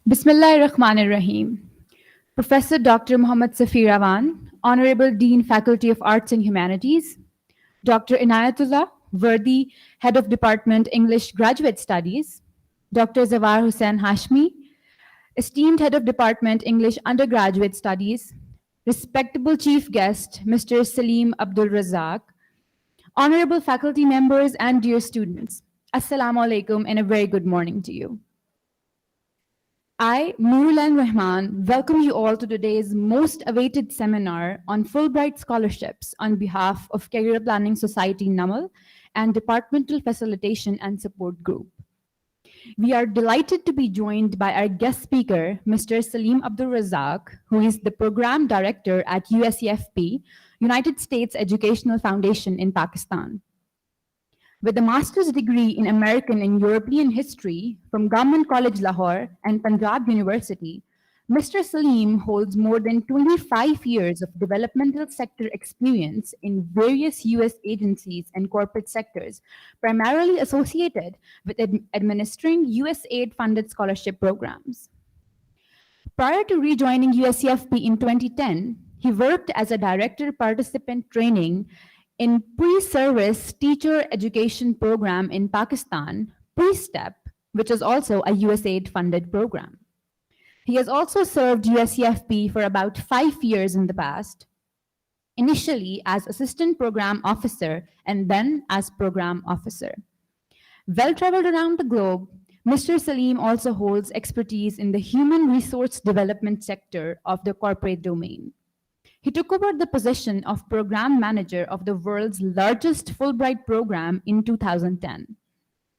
Bismillahirrahmanirrahim. Professor Dr. Muhammad Safir Awan, Honorable Dean Faculty of Arts and Humanities, Dr. Inayatullah, worthy Head of Department English Graduate Studies, Dr. Zawar Hussain Hashmi, esteemed Head of Department English Undergraduate Studies, respectable Chief Guest, Mr. Saleem Abdul Razaque, honorable faculty members and dear students, Assalamu alaikum and a very good morning to you. I, Nurulan Rahman, welcome you all to today's most awaited seminar on Fulbright Scholarships on behalf of Career Planning Society NUML and Departmental Facilitation and Support Group. We are delighted to be joined by our guest speaker, Mr. Saleem Abdul Razaque, who is the Program Director at USEFP, United States Educational Foundation in Pakistan. With a master's degree in American and European history from Government College Lahore and Punjab University, Mr. Saleem holds more than 25 years of developmental sector experience in various US agencies and corporate sectors, primarily associated with administering USAID-funded scholarship programs. Prior to rejoining USEFP in 2010, he worked as a director participant training in pre-service teacher education program in Pakistan, Pre-STEP, which is also a USAID-funded program. He has also served USEFP for about 5 years in the past, initially as assistant program officer and then as program officer. Well-traveled around the globe, Mr. Saleem also holds expertise in the human resource development sector of the corporate domain. He took over the position of program manager of the world's largest Fulbright program in 2010.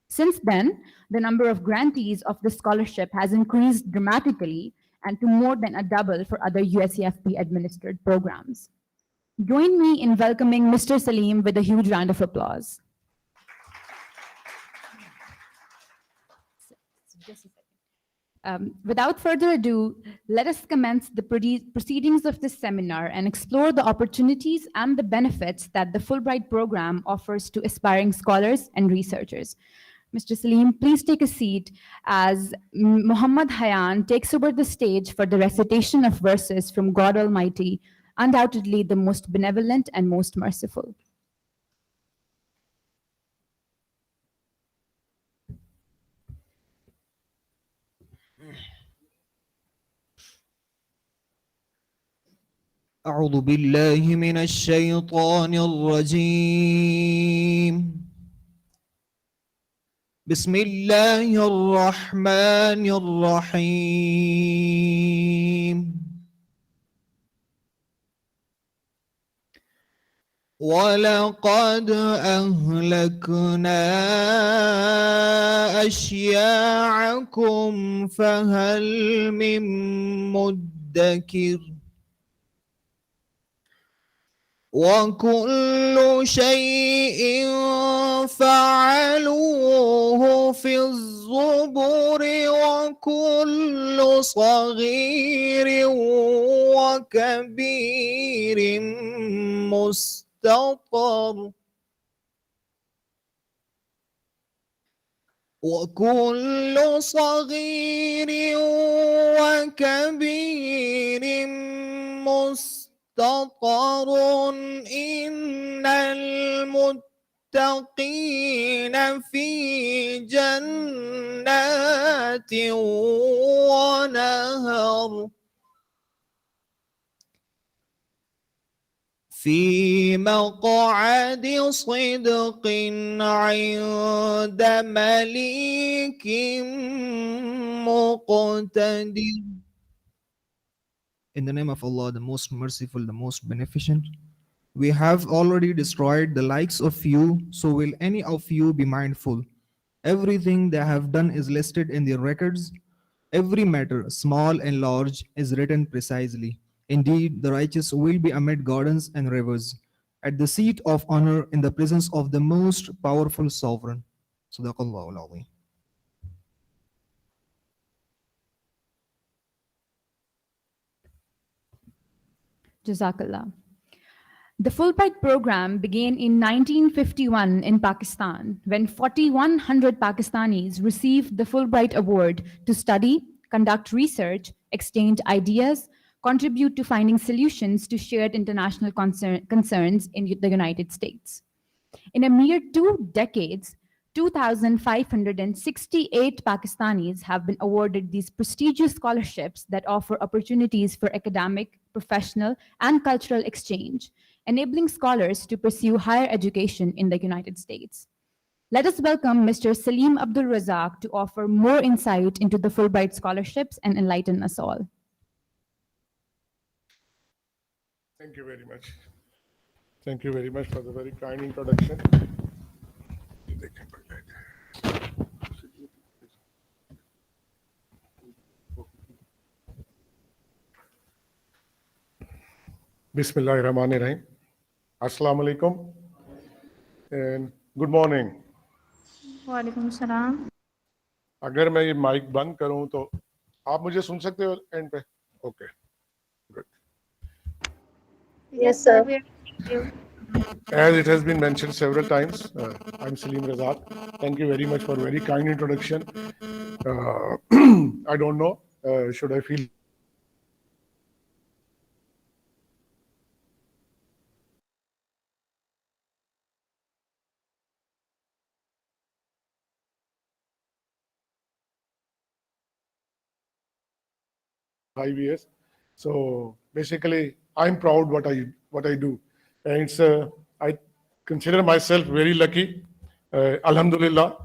Since then, the number of grantees of the scholarship has increased dramatically and to more than a double for other USEFP administered programs. Join me in welcoming Mr. Saleem with a huge round of applause. Without further ado, let us commence the proceedings of this seminar and explore the opportunities and the benefits that the Fulbright program offers to aspiring scholars and researchers. Mr. Saleem, please take a seat as Muhammad Hayan takes over the stage for the recitation of verses from God Almighty, undoubtedly the most benevolent and most merciful. أعوذ بالله من الشيطان الرجيم بسم الله الرحمن الرحيم ولقد أهلكنا أشياعكم فهل من مدكر وكل شيء فعلوه في الزبر وكل صغير وكبير مستطر وكل صغير وكبير مستطر إن المتقين في جنات ونهر في مقعد صدق عند مليك مقتدر. In the name of Allah, the most merciful, the most beneficent, we have already destroyed the likes of you, so will any of you be mindful. Everything they have done is listed in their records. Every matter, small and large, is written precisely. Indeed, the righteous will be amid gardens and rivers, at the seat of honor in the presence of the most powerful sovereign. Sadaqallahu al-Azim. Jazakallah. The Fulbright program began in 1951 in Pakistan when 4,100 Pakistanis received the Fulbright Award to study, conduct research, exchange ideas, contribute to finding solutions to shared international concerns in the United States. In a mere 2 decades, 2,568 Pakistanis have been awarded these prestigious scholarships that offer opportunities for academic, professional, and cultural exchange, enabling scholars to pursue higher education in the United States. Let us welcome Mr. Saleem Abdul Razaque to offer more insight into the Fulbright scholarships and enlighten us all. Thank you very much. Thank you very much for the very kind introduction. Bismillahirrahmanirrahim. Assalamu alaikum and good morning. वालेकुम सलाम. अगर मैं ये mic बंद करूं तो आप मुझे सुन सकते हो एंड पे? Okay, good. Yes, sir. We are thank you. As it has been mentioned several times, I'm Saleem Razaque. Thank you very much for a very kind introduction. I don't know, should I feel IBS. So basically, I'm proud what I do, and it's I consider myself very lucky, Alhamdulillah,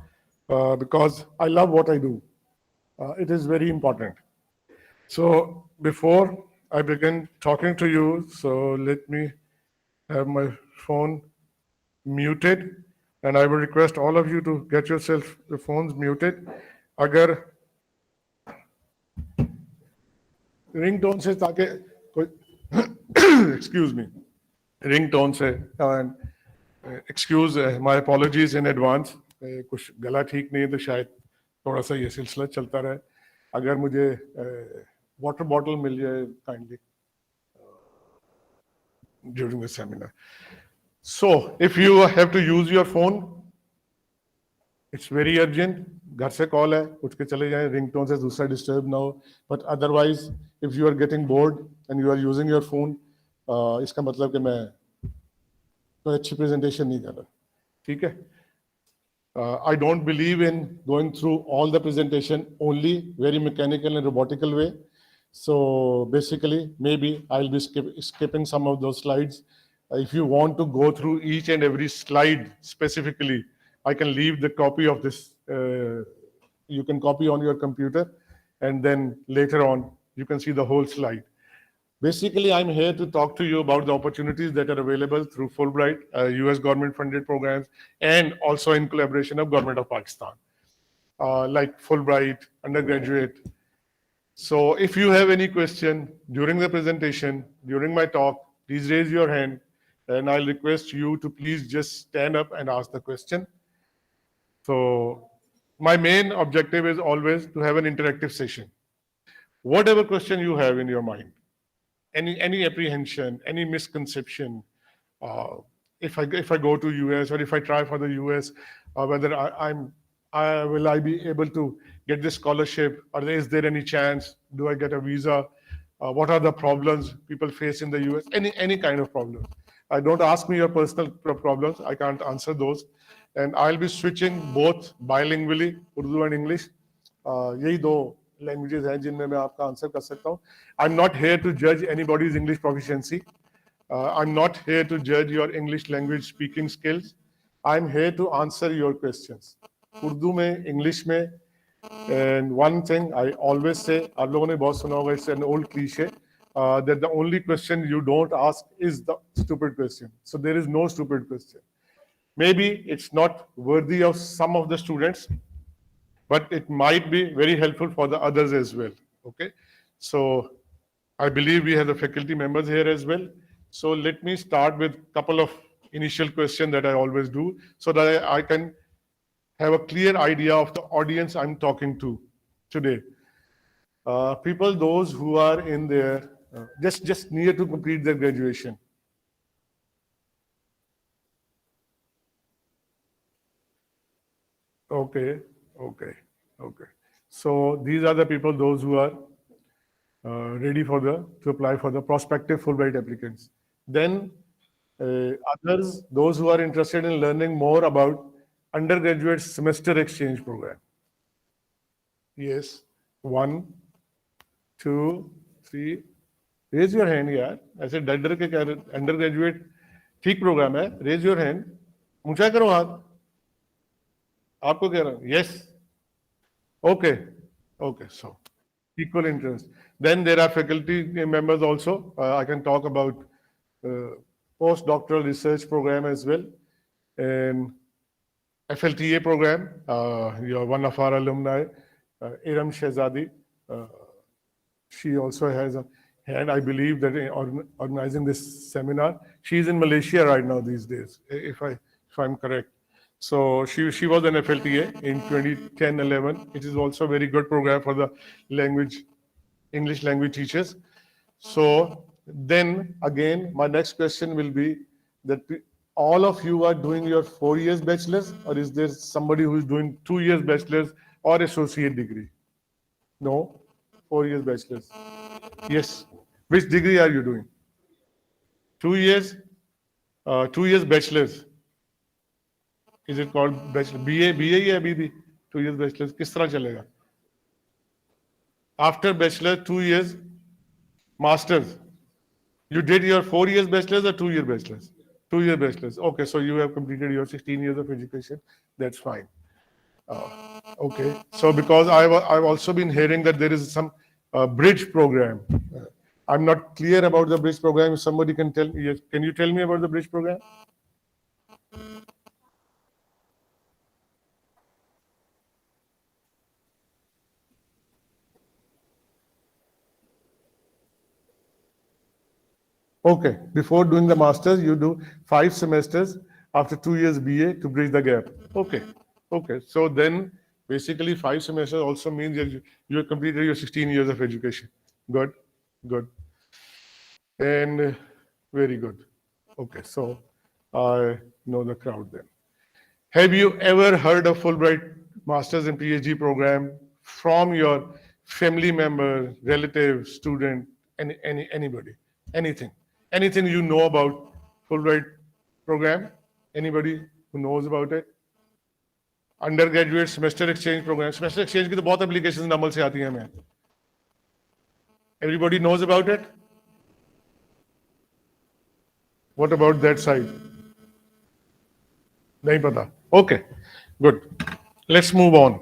because I love what I do. It is very important. So before I begin talking to you, so let me have my phone muted, and I will request all of you to get yourself the phones muted. Agar ringtone से ताकि कोई excuse me ringtone say excuse my apologies in advance कुछ गला ठीक नहीं है तो शायद थोड़ा सा ये सिलसिला चलता रहे अगर मुझे वाटर बॉटल मिल जाए kindly during the seminar so if you have to use your phone it's very urgent घर से कॉल है उठ के चले जाएं रिंगटोन से दूसरा डिस्टर्ब ना हो but otherwise if you are getting bored and you are using your phone इसका मतलब कि मैं कोई अच्छी प्रेजेंटेशन नहीं कर रहा ठीक है I don't believe in going through all the presentation only very mechanical and robotical way so basically maybe I'll be skipping some of those slides if you want to go through each and every slide specifically I can leave the copy of this. You can copy on your computer, and then later on you can see the whole slide. Basically, I'm here to talk to you about the opportunities that are available through Fulbright, U.S. government-funded programs, and also in collaboration of Government of Pakistan, like Fulbright, undergraduate. So, if you have any question during the presentation, during my talk, please raise your hand, and I'll request you to please just stand up and ask the question. So my main objective is always to have an interactive session. Whatever question you have in your mind, any apprehension, any misconception, if I go to US or if I try for the US, whether will I be able to get this scholarship, or is there any chance? Do I get a visa? What are the problems people face in the US? Any kind of problem. Don't ask me your personal problems. I can't answer those. And I'll be switching both bilingually, Urdu and English. यही दो languages हैं जिनमें मैं आपका answer कर सकता हूँ. I'm not here to judge anybody's English proficiency. I'm not here to judge your English language speaking skills. I'm here to answer your questions. Urdu में, English में, and one thing I always say, आप लोगों ने बहुत सुना होगा, it's an old cliche, that the only question you don't ask is the stupid question. So there is no stupid question. Maybe it's not worthy of some of the students, but it might be very helpful for the others as well. Okay, so I believe we have the faculty members here as well. So let me start with a couple of initial questions that I always do, so that I can have a clear idea of the audience I'm talking to today. People, those who are in their just near to complete their graduation. Okay. So these are the people, those who are ready for to apply for the prospective Fulbright applicants. Then others, those who are interested in learning more about undergraduate semester exchange program. Yes, 1, 2, 3. Raise your hand यार. ऐसे डर डर के कह रहे undergraduate ठीक programme है. Raise your hand. ऊंचा करो हाथ. आपको कह रहा हूँ. Yes. Okay. Okay. So equal interest. Then there are faculty members also. I can talk about postdoctoral research program as well, and FLTA program. You're one of our alumni, Iram Shehzadi. She also has a hand, I believe, that in organizing this seminar. She's in Malaysia right now these days, if I'm correct. So she was an FLTA in 2010-11. It is also a very good program for the English language teachers. So then again, my next question will be that all of you are doing your 4 years bachelor's, or is there somebody who is doing 2 years bachelor's or associate degree? No, 4 years bachelor's. Yes. Which degree are you doing? 2 years? 2 years bachelor's. Is it called bachelor? BA या BB? 2 years bachelor's. किस तरह चलेगा? After bachelor, 2 years master's. You did your 4 years bachelor's or 2 year bachelor's? 2 year bachelor's. Okay, so you have completed your 16 years of education. That's fine. Okay, so because I've also been hearing that there is some bridge program. I'm not clear about the bridge program. If somebody can tell me, yes, can you tell me about the bridge program? Okay, before doing the master's, you do 5 semesters after 2 years BA to bridge the gap. Okay, okay. So then basically 5 semesters also means that you have completed your 16 years of education. Good, good. And very good. Okay, so I know the crowd then. Have you ever heard of Fulbright Masters and PhD program from your family member, relative, student, anybody, anything? Anything you know about Fulbright program? Anybody who knows about it? Undergraduate semester exchange program. Semester exchange की तो बहुत applications NUML से आती हैं हमें. Everybody knows about it? What about that side? नहीं पता. Okay, good. Let's move on.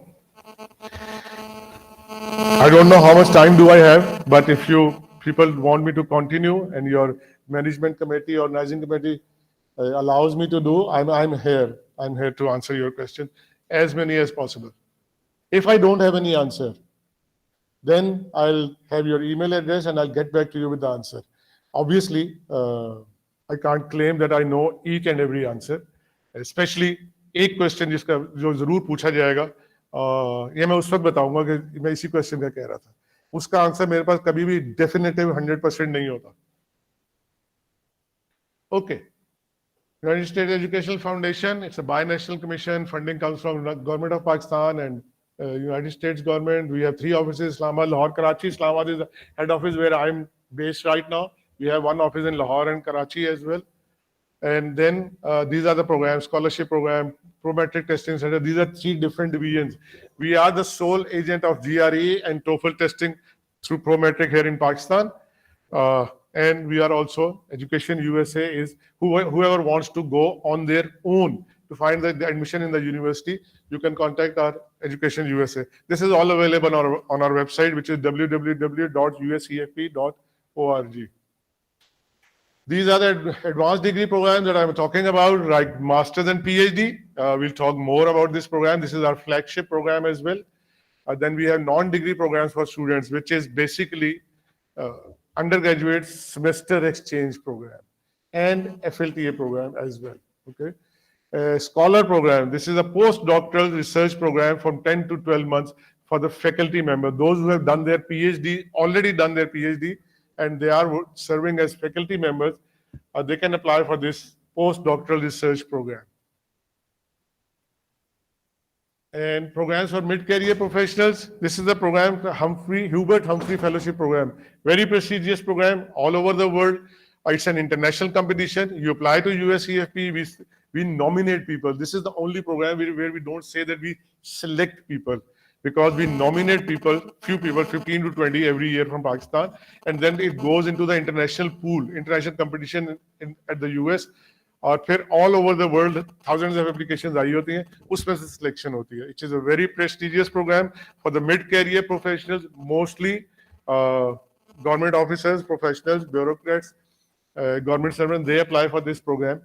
I don't know how much time do I have, but if you people want me to continue and your management committee or organizing committee allows me to do, I'm here. I'm here to answer your question, as many as possible. If I don't have any answer, then I'll have your email address and I'll get back to you with the answer. Obviously, I can't claim that I know each and every answer, especially एक question जिसका जो जरूर पूछा जाएगा, ये मैं उस वक्त बताऊंगा कि मैं इसी क्वेश्चन का कह रहा था. उसका आंसर मेरे पास कभी भी डेफिनेटिव 100% नहीं होता. Okay. United States Educational Foundation, it's a binational commission. Funding comes from the government of Pakistan and United States government. We have 3 offices, Islamabad, Lahore, Karachi. Islamabad is the head office where I'm based right now. We have 1 office in Lahore and Karachi as well. And then these are the programs: scholarship program, prometric testing center. These are 3 different divisions. We are the sole agent of GRE and TOEFL testing through prometric here in Pakistan. And we are also Education USA is whoever wants to go on their own to find the admission in the university, you can contact our Education USA. This is all available on our website, which is www.usefp.org. These are the advanced degree programs that I'm talking about, like Masters and PhD. We'll talk more about this program. This is our flagship program as well. Then we have non-degree programs for students, which is basically undergraduate semester exchange program and FLTA program as well. Okay. Scholar program. This is a postdoctoral research program from 10 to 12 months for the faculty member. Those who have done their PhD, already done their PhD, and they are serving as faculty members, they can apply for this postdoctoral research program. And programs for mid-career professionals. This is the program, the Hubert Humphrey Fellowship Program. Very prestigious program all over the world. It's an international competition. You apply to USEFP, we nominate people. This is the only program where we don't say that we select people, because we nominate people, few people, 15 to 20 every year from Pakistan, and then it goes into the international pool, international competition at the US. और फिर all over the world thousands of applications आई होती हैं, उसमें से selection होती है. It is a very prestigious program for the mid-career professionals, mostly government officers, professionals, bureaucrats, government servants. They apply for this program.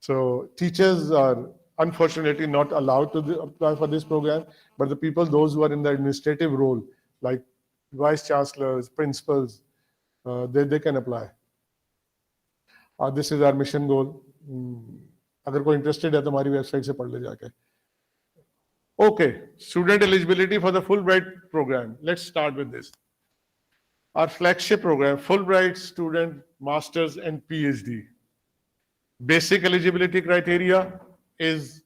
So teachers are unfortunately not allowed to apply for this program, but the people, those who are in the administrative role, like vice chancellors, principals, they can apply. This is our mission goal. अगर कोई interested है तो हमारी website से पढ़ ले जाके. Okay, student eligibility for the Fulbright program. Let's start with this. Our flagship program, Fulbright Student Masters and PhD. Basic eligibility criteria is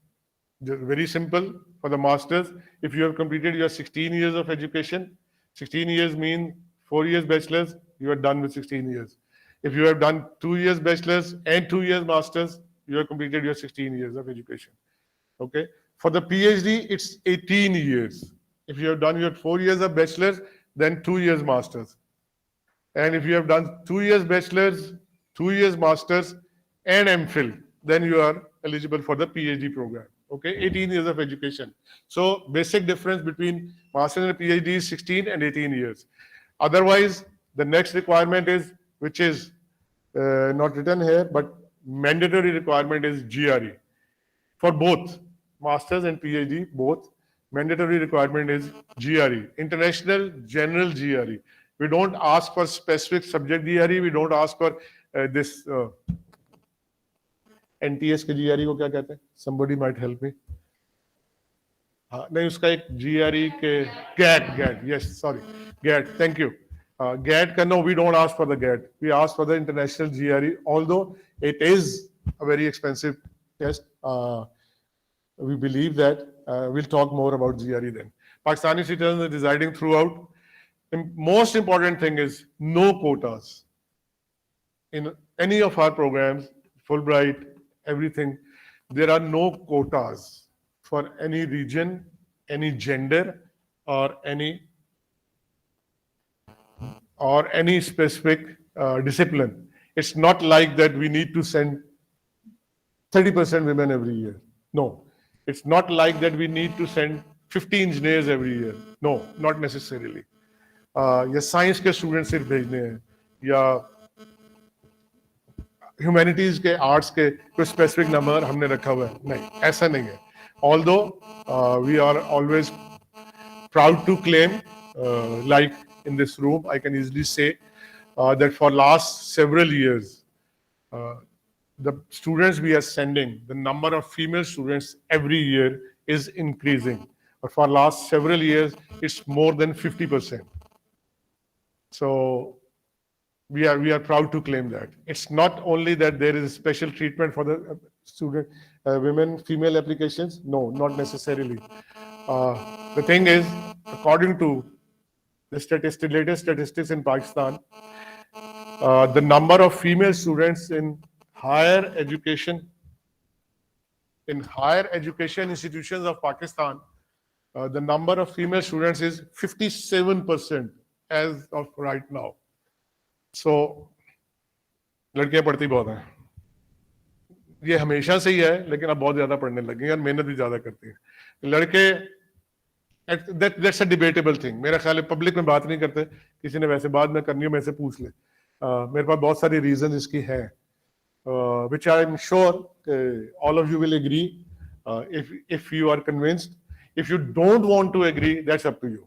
very simple for the masters. If you have completed your 16 years of education, 16 years mean 4 years bachelor's, you are done with 16 years. If you have done 2 years bachelor's and 2 years masters, you have completed your 16 years of education. Okay. For the PhD, it's 18 years. If you have done your 4 years of bachelor's, then 2 years masters. And if you have done 2 years bachelor's, 2 years masters, and MPhil, then you are eligible for the PhD program. Okay, 18 years of education. So basic difference between master's and PhD is 16 and 18 years. Otherwise, the next requirement is, which is not written here, but mandatory requirement is GRE. For both, master's and PhD, both, mandatory requirement is GRE, International General GRE. We don't ask for specific subject GRE, we don't ask for this NTS के GRE को क्या कहते हैं? Somebody might help me. हाँ, नहीं उसका एक GRE के GAT, yes, sorry, GAT, thank you. GAT का no, we don't ask for the GAT. We ask for the international GRE, although it is a very expensive test. We believe that we'll talk more about GRE then. Pakistani citizens are residing throughout. The most important thing is no quotas. In any of our programs, Fulbright, everything, there are no quotas for any region, any gender, or any specific discipline. It's not like that we need to send 30% women every year. No. It's not like that we need to send 50 engineers every year. No, not necessarily. या science के student सिर्फ भेजने हैं या humanities के arts के कोई specific number हमने रखा हुआ है, नहीं, ऐसा नहीं है. Although we are always proud to claim, like in this room, I can easily say that for last several years, the students we are sending, the number of female students every year is increasing. But for last several years, it's more than 50%. So we are proud to claim that. It's not only that there is special treatment for the student women, female applications. No, not necessarily. The thing is, according to the latest statistics in Pakistan, the number of female students in higher education institutions of Pakistan, the number of female students is 57% as of right now. So, लड़कियां पढ़ती बहुत हैं. ये हमेशा से ही है, लेकिन अब बहुत ज्यादा पढ़ने लगी हैं और मेहनत भी ज्यादा करती हैं. लड़के, that's a debatable thing. मेरा ख्याल है पब्लिक में बात नहीं करते. किसी ने वैसे बात में करनी हो मेरे से पूछ ले. मेरे पास बहुत सारी रीजन इसकी हैं, which I am sure all of you will agree. If you are convinced, if you don't want to agree, that's up to you.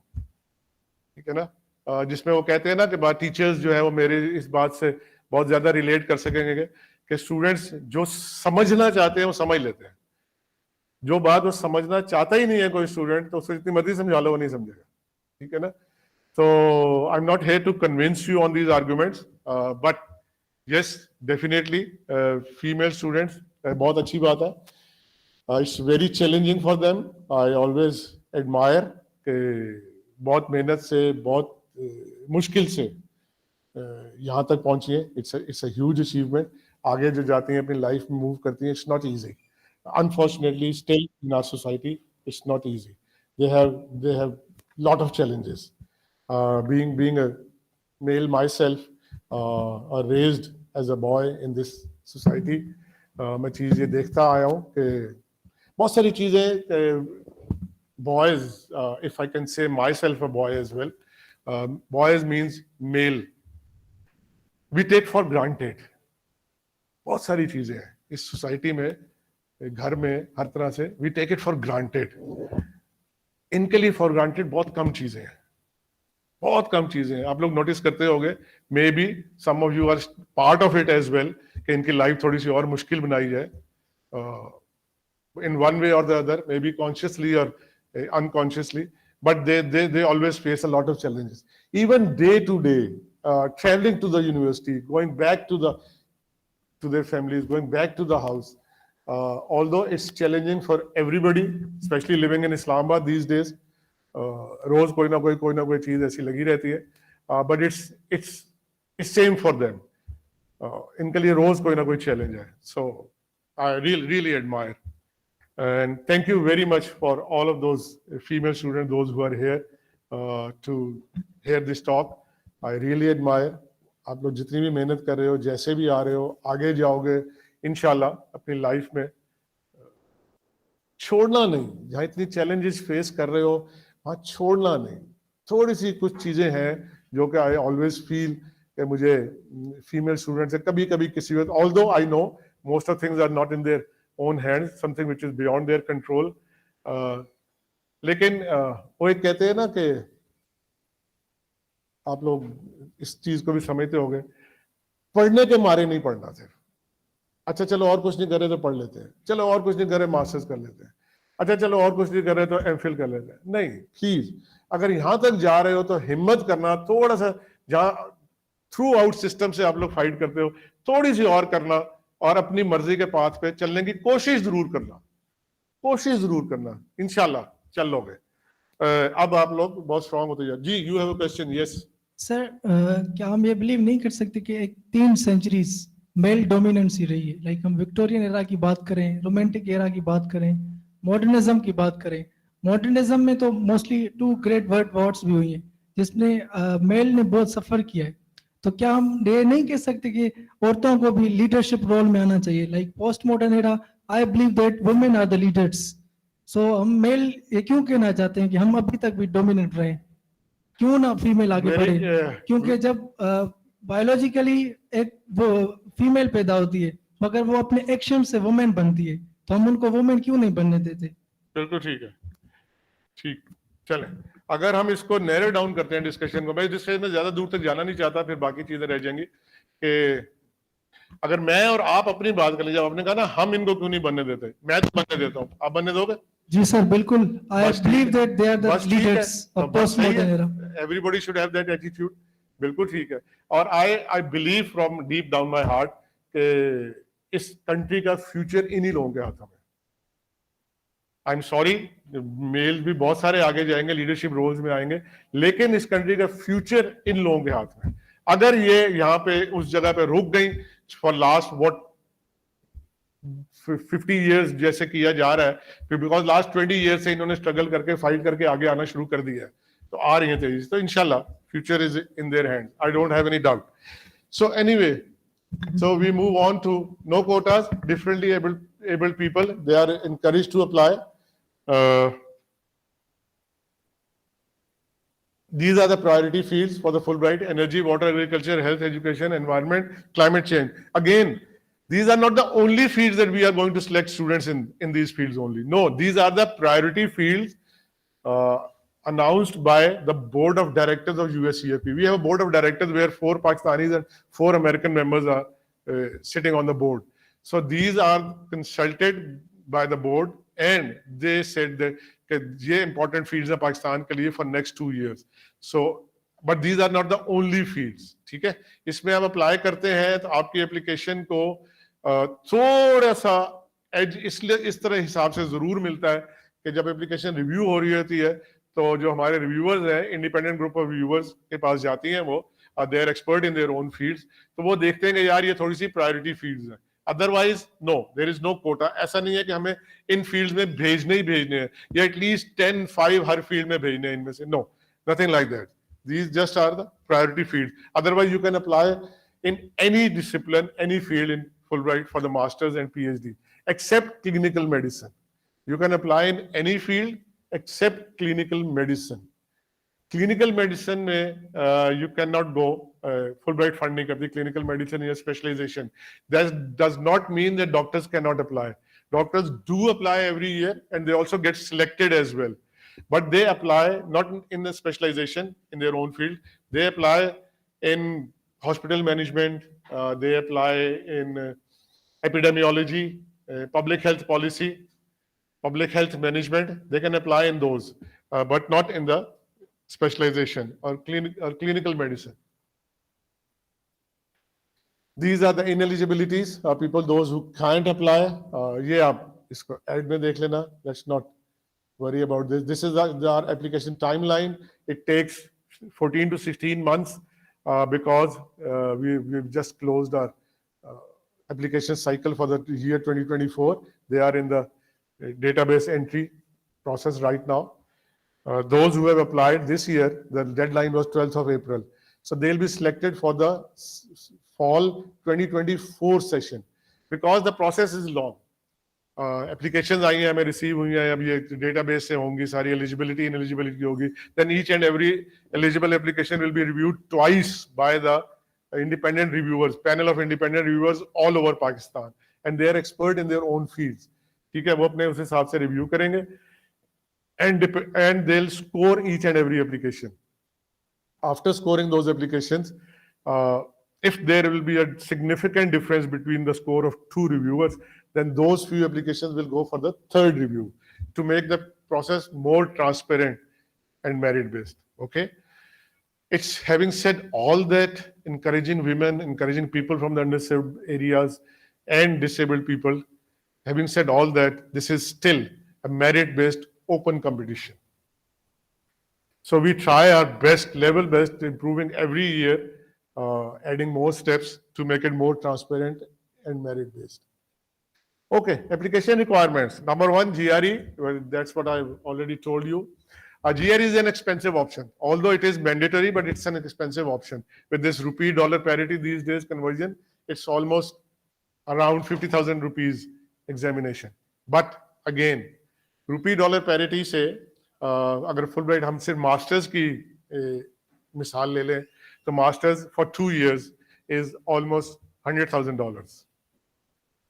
ठीक है ना? जिसमें वो कहते हैं ना कि बात टीचर्स जो है वो मेरे इस बात से बहुत ज्यादा रिलेट कर सकेंगे कि स्टूडेंट्स जो समझना चाहते हैं वो समझ लेते हैं. जो बात वो समझना चाहता ही नहीं है कोई स्टूडेंट, तो उसको जितनी मर्जी समझा लो वो नहीं समझेगा. ठीक है ना? So I'm not here to convince you on these arguments, but yes, definitely female students बहुत अच्छी बात है. It's very challenging for them. I always admire कि बहुत मेहनत से, बहुत मुश्किल से यहाँ तक पहुंची है. It's a huge achievement. आगे जो जाती हैं अपनी लाइफ में मूव करती हैं, it's not easy. Unfortunately, still in our society, it's not easy. They have lot of challenges. Being a male myself, or raised as a boy in this society, मैं चीज़ ये देखता आया हूँ कि बहुत सारी चीज़ें boys, if I can say myself a boy as well, boys means male, we take for granted. बहुत सारी चीज़ें हैं इस सोसाइटी में, घर में, हर तरह से we take it for granted. इनके लिए फॉर ग्रांटेड बहुत कम चीजें हैं, बहुत कम चीजें हैं. आप लोग नोटिस करते होंगे, maybe some of you are part of it as well, कि इनकी लाइफ थोड़ी सी और मुश्किल बनाई जाए इन one way or the other, maybe consciously or unconsciously, but they always face a lot of challenges, even day to day, traveling to the university, going back to their families, going back to the house. Although it's challenging for everybody, especially living in Islamabad these days, रोज कोई ना कोई चीज ऐसी लगी रहती है, but it's same for them. इनके लिए रोज कोई ना कोई चैलेंज है. So I really admire, and thank you very much for all of those female students, those who are here to hear this talk. I really admire. आप लोग जितनी भी मेहनत कर रहे हो, जैसे भी आ रहे हो, आगे जाओगे इंशाल्लाह अपनी लाइफ में. छोड़ना नहीं, जहाँ इतनी चैलेंजेस फेस कर रहे हो वहाँ छोड़ना नहीं. थोड़ी सी कुछ चीजें हैं जो कि आई ऑलवेज फील कि मुझे फीमेल स्टूडेंट से कभी कभी किसी वक्त, although I know most of things are not in their own hands, something which is beyond their control, लेकिन वो एक कहते हैं ना कि आप लोग इस चीज को भी समझते होंगे, पढ़ने के मारे नहीं पढ़ना सिर्फ. अच्छा चलो और कुछ नहीं कर रहे तो पढ़ लेते हैं, चलो और कुछ नहीं कर रहे मास्टर्स कर लेते हैं, अच्छा चलो और कुछ नहीं कर रहे तो एमफिल कर लेते हैं. नहीं, प्लीज अगर यहां तक जा रहे हो तो हिम्मत करना, थोड़ा सा जहां थ्रू आउट सिस्टम से आप लोग फाइट करते हो, थोड़ी सी और करना और अपनी मर्जी के पाथ पे चलने की कोशिश जरूर करना, इंशाल्लाह चल लोगे. अब आप लोग बहुत स्ट्रांग होते जाओ. जी, you have a question. Yes sir, क्या हम ये बिलीव नहीं कर सकते कि एक 3 सेंचुरीज मेल डोमिनेंसी रही है? लाइक हम विक्टोरियन एरा की बात करें, रोमांटिक एरा की बात करें, मॉडर्निज्म की बात करें. मॉडर्निज्म में तो मोस्टली 2 ग्रेट वर्ल्ड वॉर्स भी हुई हैं जिसमें मेल ने बहुत सफर किया है. तो क्या हम ये नहीं कह सकते कि औरतों को भी लीडरशिप रोल में आना चाहिए? Like post modern era, I believe that women are the leaders. So हम मेल ये क्यों कहना चाहते हैं कि हम अभी तक भी डोमिनेट रहे, क्यों ना फीमेल आगे बढ़े? क्योंकि जब बायोलॉजिकली एक वो फीमेल पैदा होती है मगर वो अपने एक्शन से वुमेन बनती है, तो हम उनको वुमेन क्यों नहीं बनने देते? बिल्कुल ठीक है. ठीक, चलें. अगर हम इसको नैरो डाउन करते हैं डिस्कशन को, मैं डिस्कशन में ज्यादा दूर तक जाना नहीं चाहता, फिर बाकी चीजें रह जाएंगी. कि अगर मैं और आप अपनी बात कर ले, जब आपने कहा ना हम इनको क्यों नहीं बनने देते, मैं तो बनने देता हूँ, आप बनने दोगे? जी सर, बिल्कुल. I believe that they are the leaders of post modern era. Everybody should have that attitude. बिल्कुल ठीक है. और I believe from deep down my heart कि इस कंट्री का फ्यूचर इन्हीं लोगों के हाथों में. आई एम सॉरी, मेल भी बहुत सारे आगे जाएंगे, लीडरशिप रोल्स में आएंगे, लेकिन इस कंट्री का फ्यूचर इन लोगों के हाथ में. अगर ये यहाँ पे उस जगह पे रुक गई फॉर लास्ट व्हाट 50 इयर्स जैसे किया जा रहा है, बिकॉज लास्ट 20 इयर्स से इन्होंने स्ट्रगल करके फाइट करके आगे आना शुरू कर दिया है, तो आ रही है तेजी से. तो इंशाल्लाह future is in their hand, I don't have any doubt. So anyway, so we move on to no quotas. Differently able people, they are encouraged to apply. These are the priority fields for the Fulbright: energy, water, agriculture, health, education, environment, climate change. Again, these are not the only fields that we are going to select students in these fields only. No, these are the priority fields announced by the board of directors of USEFP. We have a board of directors where 4 Pakistanis and 4 American members are sitting on the board. So these are consulted by the board, and they said that ये important fields हैं पाकिस्तान के लिए for next 2 years. So, but these are not the only fields. ठीक है, इसमें आप apply करते हैं तो आपकी एप्लीकेशन को थोड़ा सा एज इसलिए इस तरह हिसाब से जरूर मिलता है कि जब एप्लीकेशन रिव्यू हो रही होती है तो जो हमारे रिव्यूअर्स हैं, इंडिपेंडेंट ग्रुप ऑफ रिव्यूअर्स के पास जाती हैं, वो they are expert in their own fields, तो वो देखते हैं कि यार ये थोड़ी सी प्रायोरिटी फील्ड्स हैं, otherwise no, there is no quota. ऐसा नहीं है कि हमें इन फील्ड्स में भेजने ही भेजने हैं या एटलीस्ट 10, 5 हर फील्ड में भेजने हैं इनमें से, no, nothing like that. These just are the priority fields. Otherwise, you can apply in any discipline, any field in Fulbright for the masters and PhD, except clinical medicine. You can apply in any field except clinical medicine. Clinical medicine में you cannot go Fulbright fund नहीं करती clinical medicine is a specialization. That does not mean that doctors cannot apply. Doctors do apply every year and they also get selected as well. But they apply not in the specialization in their own field. They apply in hospital management. They apply in epidemiology, public health policy, public health management. They can apply in those, but not in the specialization or clinical medicine. These are the ineligibilities. People, those who can't apply. ये आप इसको add में देख लेना. Let's not worry about this. This is our application timeline. It takes 14 to 16 months because we've just closed our application cycle for the year 2024. They are in the database entry process right now. Those who have applied this year, the deadline was 12th of April. So they'll be selected for the fall 2024 session because the process is long. Applications आई हैं, हमें receive हुई हैं, अब ये database से होंगी, सारी eligibility इनएलिजिबिलिटी होगी. Then each and every eligible application will be reviewed twice by the independent reviewers, panel of independent reviewers all over Pakistan, and they are expert in their own fields. ठीक है, वो अपने उस हिसाब से रिव्यू करेंगे and they'll score each and every application. After scoring those applications, if there will be a significant difference between the score of 2 reviewers, then those few applications will go for the 3rd review to make the process more transparent and merit-based. Okay. It's having said all that, encouraging women, encouraging people from the underserved areas and disabled people. Having said all that, this is still a merit-based open competition. So we try our best, level best, improving every year, adding more steps to make it more transparent and merit-based. Okay, application requirements. Number 1, GRE. Well, that's what I've already told you. GRE is an expensive option, although it is mandatory, but it's an expensive option. With this rupee-dollar parity these days conversion, it's almost around 50,000 rupees examination. But again, rupee-dollar parity से अगर Fulbright हम सिर्फ masters की मिसाल ले लें, तो masters for 2 years is almost $100,000.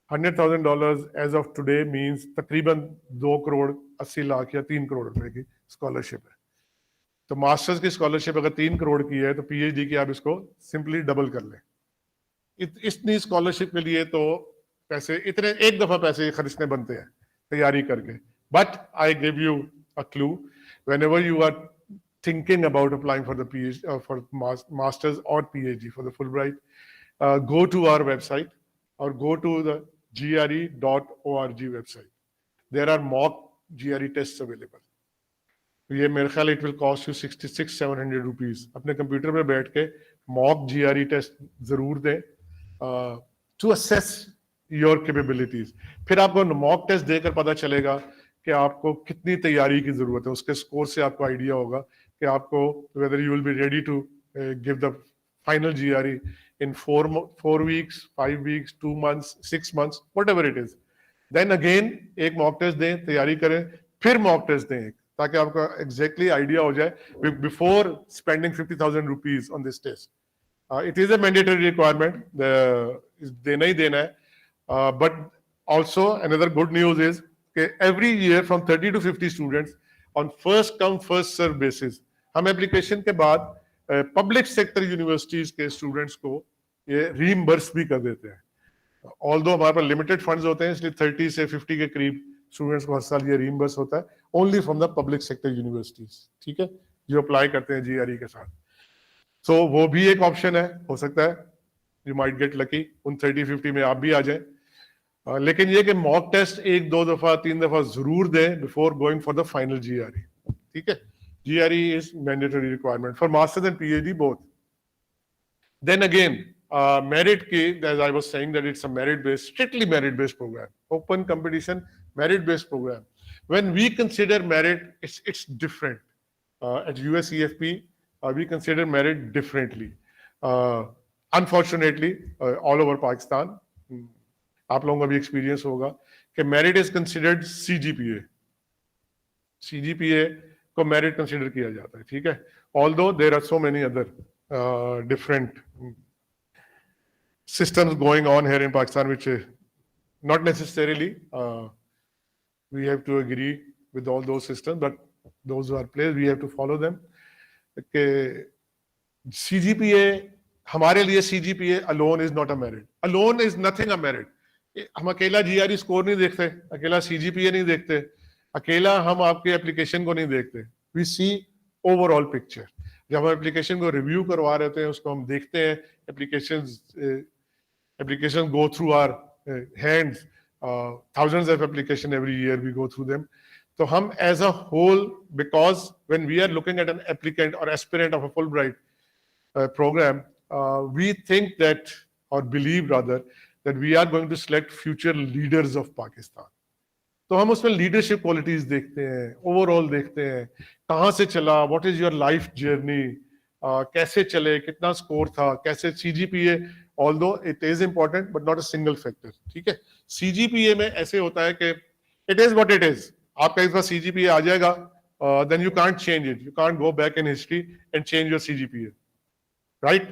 $100,000 as of today means तकरीबन 2 करोड़ 80 लाख या 3 करोड़ रुपए की स्कॉलरशिप है. तो मास्टर्स की स्कॉलरशिप अगर 3 करोड़ की है तो पीएचडी की आप इसको सिंपली डबल कर लें. इतनी स्कॉलरशिप के लिए तो पैसे इतने एक दफा पैसे खर्चने बनते हैं तैयारी करके. But I give you a clue. Whenever you are thinking about applying for the PhD, for masters or PhD for the Fulbright, go to our website or go to the gre.org website. There are mock GRE tests available. ये मेरे ख्याल it will cost you 66-700 rupees. अपने computer में बैठ के mock GRE test जरूर दें to assess your capabilities. फिर आपको mock test देकर पता चलेगा कि आपको कितनी तैयारी की जरूरत है. उसके स्कोर से आपको आइडिया होगा कि आपको whether you will be ready to give the final GRE in 4 weeks, 5 weeks, 2 months, 6 months, whatever it is. Then again एक mock test दें, तैयारी करें, फिर mock test दें ताकि आपको exactly idea हो जाए before spending 50,000 rupees on this test. It is a mandatory requirement. देना ही देना है. But also another good news is every year from 30 to 50 students on first come first serve basis हम application के बाद public sector universities के students को ये reimburse भी कर देते हैं. ऑल्दो हमारे पास लिमिटेड फंड्स होते हैं इसलिए 30 से 50 के करीब स्टूडेंट्स को हर साल ये रीइंबर्स होता है only from the public sector universities. ठीक है, जो अप्लाई करते हैं जीआरई के साथ. सो वो भी एक ऑप्शन है, हो सकता है यू माइट गेट लकी उन 30-50 में आप भी आ जाएं. लेकिन ये कि मॉक टेस्ट एक दो दफा तीन दफा जरूर दें before going for the final GRE. ठीक है, GRE is mandatory requirement for masters and PhD both. Then again, merit ki, as I was saying, that it's a merit-based, strictly merit-based program, open competition, merit-based program. When we consider merit, it's different. At USEFP, we consider merit differently. Unfortunately, all over Pakistan, आप लोगों का भी experience होगा कि merit is considered CGPA. CGPA को merit consider किया जाता है. ठीक है, although there are so many other different systems going on here in Pakistan, which not necessarily we have to agree with all those systems, but those who are placed, we have to follow them. CGPA, हमारे लिए CGPA alone is not a merit. Alone is nothing a merit. हम अकेला GRE score नहीं देखते, अकेला CGPA नहीं देखते, अकेला हम आपके एप्लीकेशन को नहीं देखते. We see overall picture. जब हम एप्लीकेशन को रिव्यू करवा रहे थे, उसको हम देखते हैं, applications go through our hands, thousands of applications every year we go through them. So hum as a whole, because when we are looking at an applicant or aspirant of a Fulbright program, we think that, or believe rather, that we are going to select future leaders of Pakistan. तो हम उसमें leadership qualities देखते हैं, overall देखते हैं, कहाँ से चला, what is your life journey, कैसे चले, कितना स्कोर था, कैसे CGPA, although it is important but not a single factor. ठीक है, सीजीपीए में ऐसे होता है कि it is what it is. आपका इस बार सीजीपीए आ जाएगा, then you can't change it, you can't go back in history and change your CGPA, right.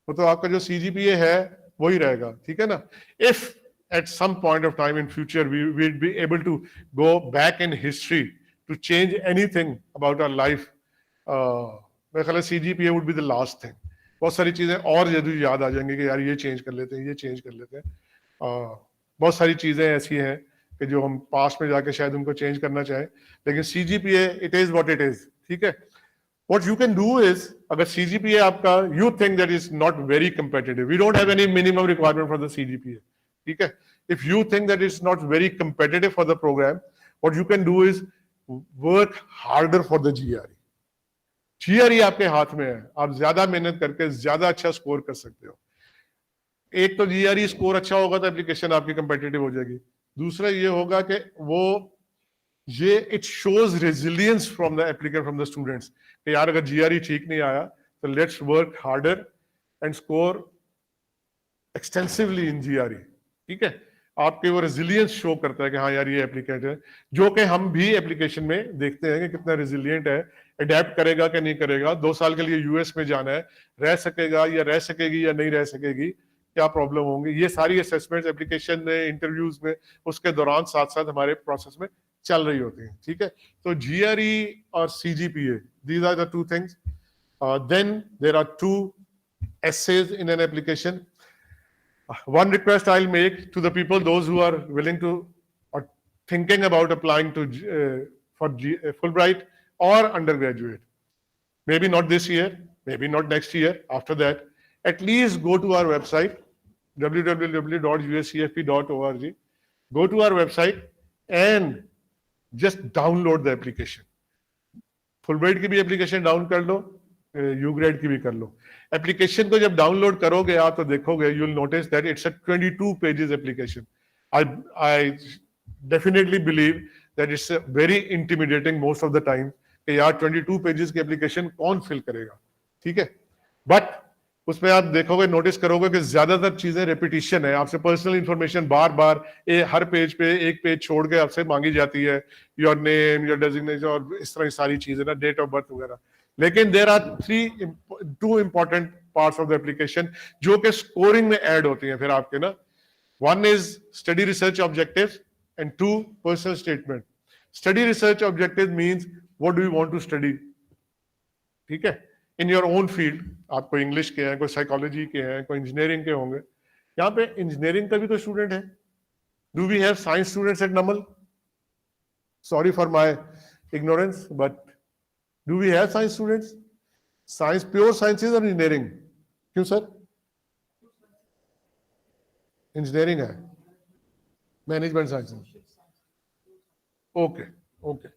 तो आपका जो सीजीपीए है वही रहेगा. ठीक है ना. If at some point of time in future we will be able to go back in history to change anything about our life, मेरे ख्याल CGPA would be the last thing. बहुत सारी चीजें और यदि याद आ जाएंगे कि यार ये चेंज कर लेते हैं, ये चेंज कर लेते हैं. बहुत सारी चीजें ऐसी हैं कि जो हम पास्ट में जाके शायद उनको चेंज करना चाहें, लेकिन CGPA it is what it is. ठीक है. What you can do is, अगर CGPA आपका you think that is not very competitive, we don't have any minimum requirement for the CGPA. ठीक है. If you think that it's not very competitive for the program, what you can do is work harder for the GRE. GRE आपके हाथ में है, आप ज्यादा मेहनत करके ज्यादा अच्छा स्कोर कर सकते हो. एक तो GRE स्कोर अच्छा होगा तो एप्लीकेशन आपकी कंपेटिटिव हो जाएगी. दूसरा ये होगा कि वो ये it shows resilience from the applicant, from the students, कि यार अगर GRE ठीक नहीं आया तो let's work harder and score extensively in GRE. ठीक है, आपके वो रेजिलियंस शो करता है कि हाँ यार ये एप्लीकेंट है, जो कि हम भी एप्लीकेशन में देखते हैं कि कितना रेजिलियंट है, अडेप्ट करेगा कि नहीं करेगा, 2 साल के लिए यूएस में जाना है, रह सकेगा या रह सकेगी या नहीं रह सकेगी, क्या प्रॉब्लम होंगी. ये सारी असेसमेंट्स एप्लीकेशन में, इंटरव्यूज में, उसके दौरान साथ साथ हमारे प्रोसेस में चल रही होती हैं. ठीक है. तो GRE और CGPA, these are the 2 things. Then there are 2 essays in an application. One request I'll make to the people, those who are willing to or thinking about applying to for Fulbright or undergraduate, maybe not this year, maybe not next year, after that, at least go to our website www.usefp.org. Go to our website and just download the application. Fulbright की भी application down कर लो, you grade की भी कर लो. Application को जब download करोगे आप तो देखोगे, you will notice that it's a 22 pages application. I definitely believe that it's very intimidating most of the time कि यार 22 पेजेस की एप्लीकेशन कौन फिल करेगा. ठीक है. बट उसमें आप देखोगे, नोटिस करोगे कि ज्यादातर चीजें रेपिटिशन है. आपसे पर्सनल इंफॉर्मेशन बार बार हर पेज पे एक पेज छोड़ के आपसे मांगी जाती है, योर नेम, योर डेजिग्नेशन और इस तरह की सारी चीजें ना, डेट ऑफ बर्थ वगैरह. लेकिन there are 2 important parts of the application जो कि स्कोरिंग में ऐड होती हैं फिर आपके ना. 1 is study research objectives and 2 personal statement. Study research objective means what do you want to study. ठीक है. इन योर ओन फील्ड, आप कोई इंग्लिश के हैं, कोई साइकोलॉजी के हैं, कोई इंजीनियरिंग के होंगे. यहाँ पे इंजीनियरिंग का भी तो स्टूडेंट है. Do we have science students at NUML? Sorry for my ignorance, but do we have science students? Science, pure sciences or engineering? क्यों सर? इंजीनियरिंग है. Management science, okay okay.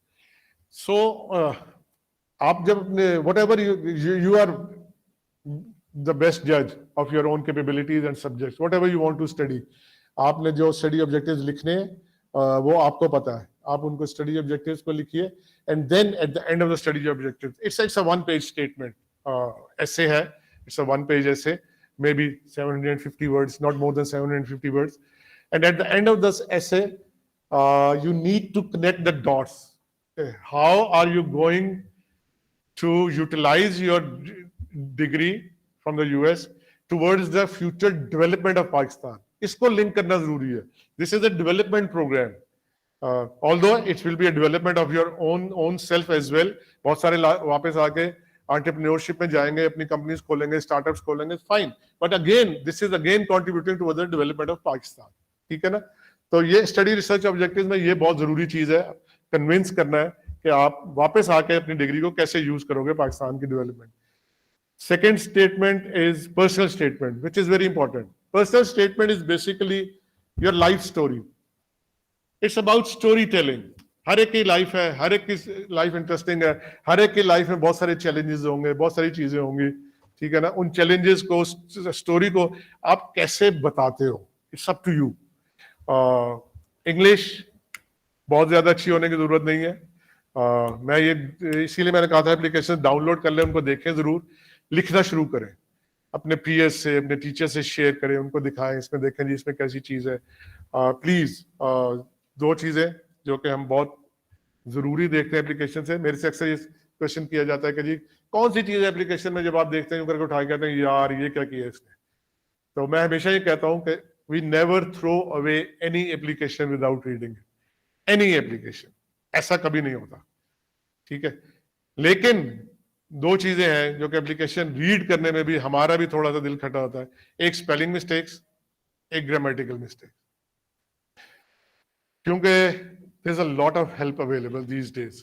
So आप जब अपने whatever you are the best judge of your own capabilities and subjects, whatever you want to study, आपने जो study objectives लिखने हैं वो आपको पता है, आप उनको स्टडी ऑब्जेक्टिव्स को लिखिए, and then at the end of the study objectives it's a one page statement essay है, it's a one page essay, maybe 750 words, not more than 750 words, and at the end of this essay you need to connect the dots. How are you going to utilize your degree from the US towards the future development of Pakistan? इसको link करना जरूरी है. This is a development program. Although it will be a development of your own self as well. बहुत सारे वापस आके entrepreneurship में जाएंगे, अपनी companies खोलेंगे, startups खोलेंगे, fine. But again, this is again contributing towards the development of Pakistan. ठीक है ना? तो ये study research objectives में ये बहुत जरूरी चीज है. Convince करना है कि आप वापस आके अपनी डिग्री को कैसे यूज करोगे पाकिस्तान की development. Second statement is personal statement, which is very important. Personal statement is basically your life story. It's about storytelling. हर एक की लाइफ है, हर एक की लाइफ इंटरेस्टिंग है, हर एक की लाइफ में बहुत सारे चैलेंजेस होंगे, बहुत सारी चीजें होंगी, ठीक है ना? उन चैलेंजेस को, स्टोरी को आप कैसे बताते हो, it's up to you. English बहुत ज्यादा अच्छी होने की जरूरत नहीं है. मैं ये इसीलिए मैंने कहा था एप्लीकेशन डाउनलोड कर लें, उनको देखें जरूर, लिखना शुरू करें, अपने पीएस से, अपने टीचर से शेयर करें, उनको दिखाएं, इसमें देखें जी इसमें कैसी चीज है. प्लीज दो चीजें जो कि हम बहुत जरूरी देखते हैं एप्लीकेशन से. मेरे से अक्सर ये क्वेश्चन किया जाता है कि जी कौन सी चीज है एप्लीकेशन में जब आप देखते हैं करके उठा के कहते हैं यार ये क्या किया इसने. तो मैं हमेशा ये कहता हूं कि we never throw away any application without reading it. Any application, ऐसा कभी नहीं होता, ठीक है? लेकिन दो चीजें हैं जो कि एप्लीकेशन रीड करने में भी हमारा भी थोड़ा सा दिल खटा होता है. एक स्पेलिंग मिस्टेक्स, एक ग्रामेटिकल मिस्टेक्स. क्योंकि there's a lot of help available these days.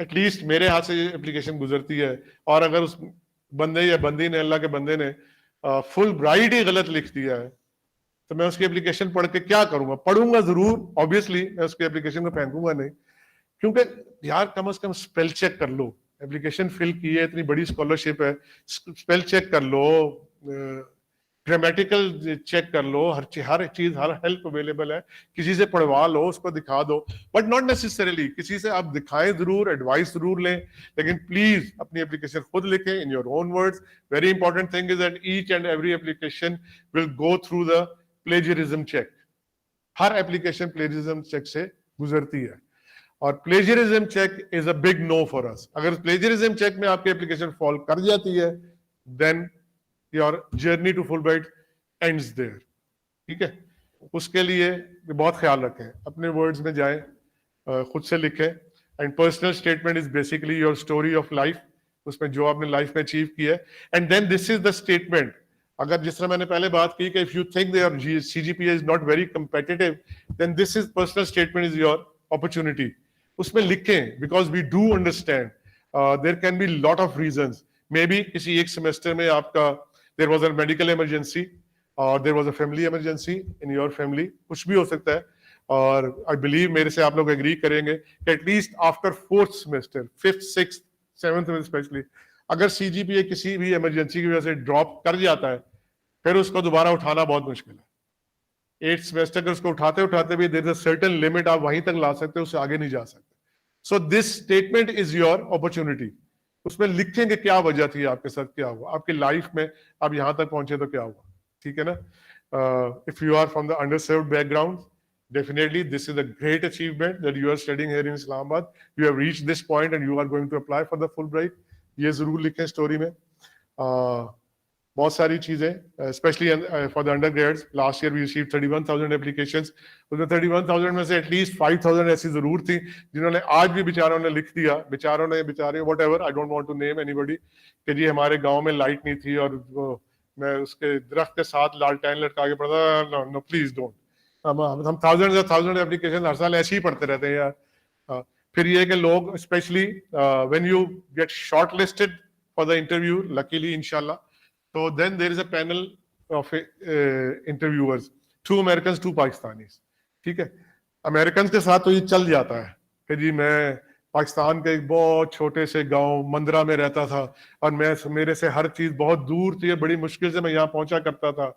At least मेरे हाथ से ये एप्लीकेशन गुजरती है, और अगर उस बंदे या बंदी ने, अल्लाह के बंदे ने फुल ब्राइट ही गलत लिख दिया है, तो मैं उसकी एप्लीकेशन पढ़ के क्या करूंगा? पढ़ूंगा जरूर, ऑब्वियसली मैं उसकी एप्लीकेशन को फेंकूंगा नहीं, क्योंकि यार कम से कम स्पेल चेक कर लो. एप्लीकेशन फिल की है, इतनी बड़ी स्कॉलरशिप है, स्पेल चेक कर लो, ग्रामेटिकल चेक कर लो, हर चीज, हर हेल्प अवेलेबल है. किसी से पढ़वा लो, उसको दिखा दो, बट नॉट नेसेसरीली किसी से आप दिखाएं जरूर, एडवाइस जरूर लें, लेकिन प्लीज अपनी एप्लीकेशन खुद लिखें in your own words. Very important thing is that each and every application will go through the plagiarism check. हर एप्लीकेशन प्लेजरिज्म चेक से गुजरती है, और plagiarism check is a big no for us. अगर plagiarism check में आपकी application fall कर जाती है, then your journey to Fulbright ends there. ठीक है? उसके लिए बहुत ख्याल रखें, अपने वर्ड्स में जाएं, खुद से लिखें. And personal statement is basically your story of life, उसमें जो आपने लाइफ में अचीव किया है. And then this is the statement. अगर जिस तरह मैंने पहले बात की कि if you think your CGPA is not very competitive, then this is personal statement is your opportunity. उसमें लिखें, because we do understand there can be lot of reasons. Maybe किसी एक सेमेस्टर में आपका there was a medical emergency or there was a family emergency in your family, कुछ भी हो सकता है. और I believe मेरे से आप लोग एग्री करेंगे कि at least after 4th semester, 5th, 6th, 7th में स्पेशली, अगर CGPA किसी भी इमरजेंसी की वजह से ड्रॉप कर जाता है, फिर उसको दोबारा उठाना बहुत मुश्किल है. 8th semester का उसको उठाते उठाते भी there is a certain limit, आप वहीं तक ला सकते हो, उससे आगे नहीं जा सकते. So this statement is your opportunity. उसमें लिखेंगे क्या वजह थी, आपके साथ क्या हुआ, आपकी लाइफ में आप यहां तक पहुंचे तो क्या हुआ. ठीक है ना? If you are from the underserved background, definitely this is a great achievement that you are studying here in Islamabad. You have reached this point and you are going to apply for the Fulbright. ये जरूर लिखें story में. बहुत सारी चीजें, specially for the undergrads. Last year we received 31,000 applications. उसमें 31,000 में से एटलीस्ट 5,000 ऐसी जरूर थी जिन्होंने आज भी बेचारों ने लिख दिया, बेचारे whatever, I don't want to name anybody, कि जी हमारे गांव में लाइट नहीं थी और वो मैं उसके दरख्त के साथ लालटेन लटका के पढ़ता. No please don't. हम थाउजेंड एप्लीकेशन हर साल ऐसे ही पढ़ते रहते हैं यार. फिर ये कि लोग specially when you get short listed for the interview, luckily इंशाल्लाह, so then there is a panel of interviewers, 2 Americans, 2 Pakistanis. ठीक है, अमेरिकन के साथ तो ये चल जाता है कि जी मैं पाकिस्तान के एक बहुत छोटे से गांव मंदरा में रहता था और मेरे से हर चीज बहुत दूर थी, बड़ी मुश्किल से मैं यहाँ पहुंचा करता था।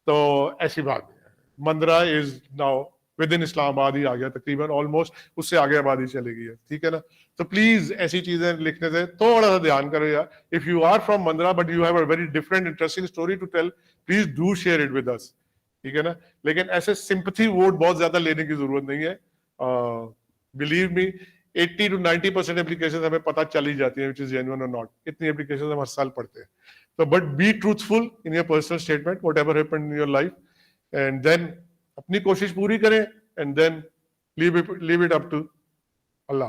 तो ऐसी बात नहीं है। Mandra is now within Islamabad ही आ गया तकरीबन, ऑलमोस्ट उससे आगे आबादी चली गई है, ठीक है ना। तो प्लीज ऐसी चीजें लिखने से थोड़ा सा ध्यान करो यार। If you are from Mandra but you have a very different interesting story to tell, please do share it with us, ठीक है ना। लेकिन ऐसे सिंपथी वोट बहुत ज्यादा लेने की जरूरत नहीं है। बिलीव मी 80 to 90% एप्लीकेशन हमें पता चल ही जाती है which is genuine or not. इतनी एप्लीकेशन हम हर साल पढ़ते हैं। तो but be truthful in your personal statement whatever happened in your life, and then अपनी कोशिश पूरी करें and then leave it up to Allah.